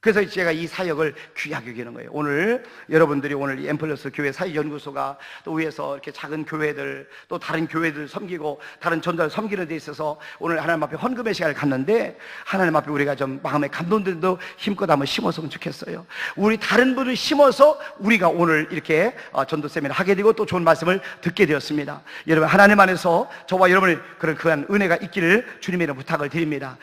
그래서 제가 이 사역을 귀하게 여기는 거예요. 오늘 여러분들이 오늘 이 엠플러스 교회 사역연구소가 또 위에서 이렇게 작은 교회들, 또 다른 교회들 섬기고 다른 전도를 섬기는 데 있어서 오늘 하나님 앞에 헌금의 시간을 갖는데, 하나님 앞에 우리가 좀 마음에 감동들도 힘껏 한번 심었으면 좋겠어요. 우리 다른 분을 심어서 우리가 오늘 이렇게 전도 세미나를 하게 되고 또 좋은 말씀을 듣게 되었습니다. 여러분, 하나님 안에서 저와 여러분의 그러한 은혜가 있기를 주님의 이름으로 부탁을 드립니다.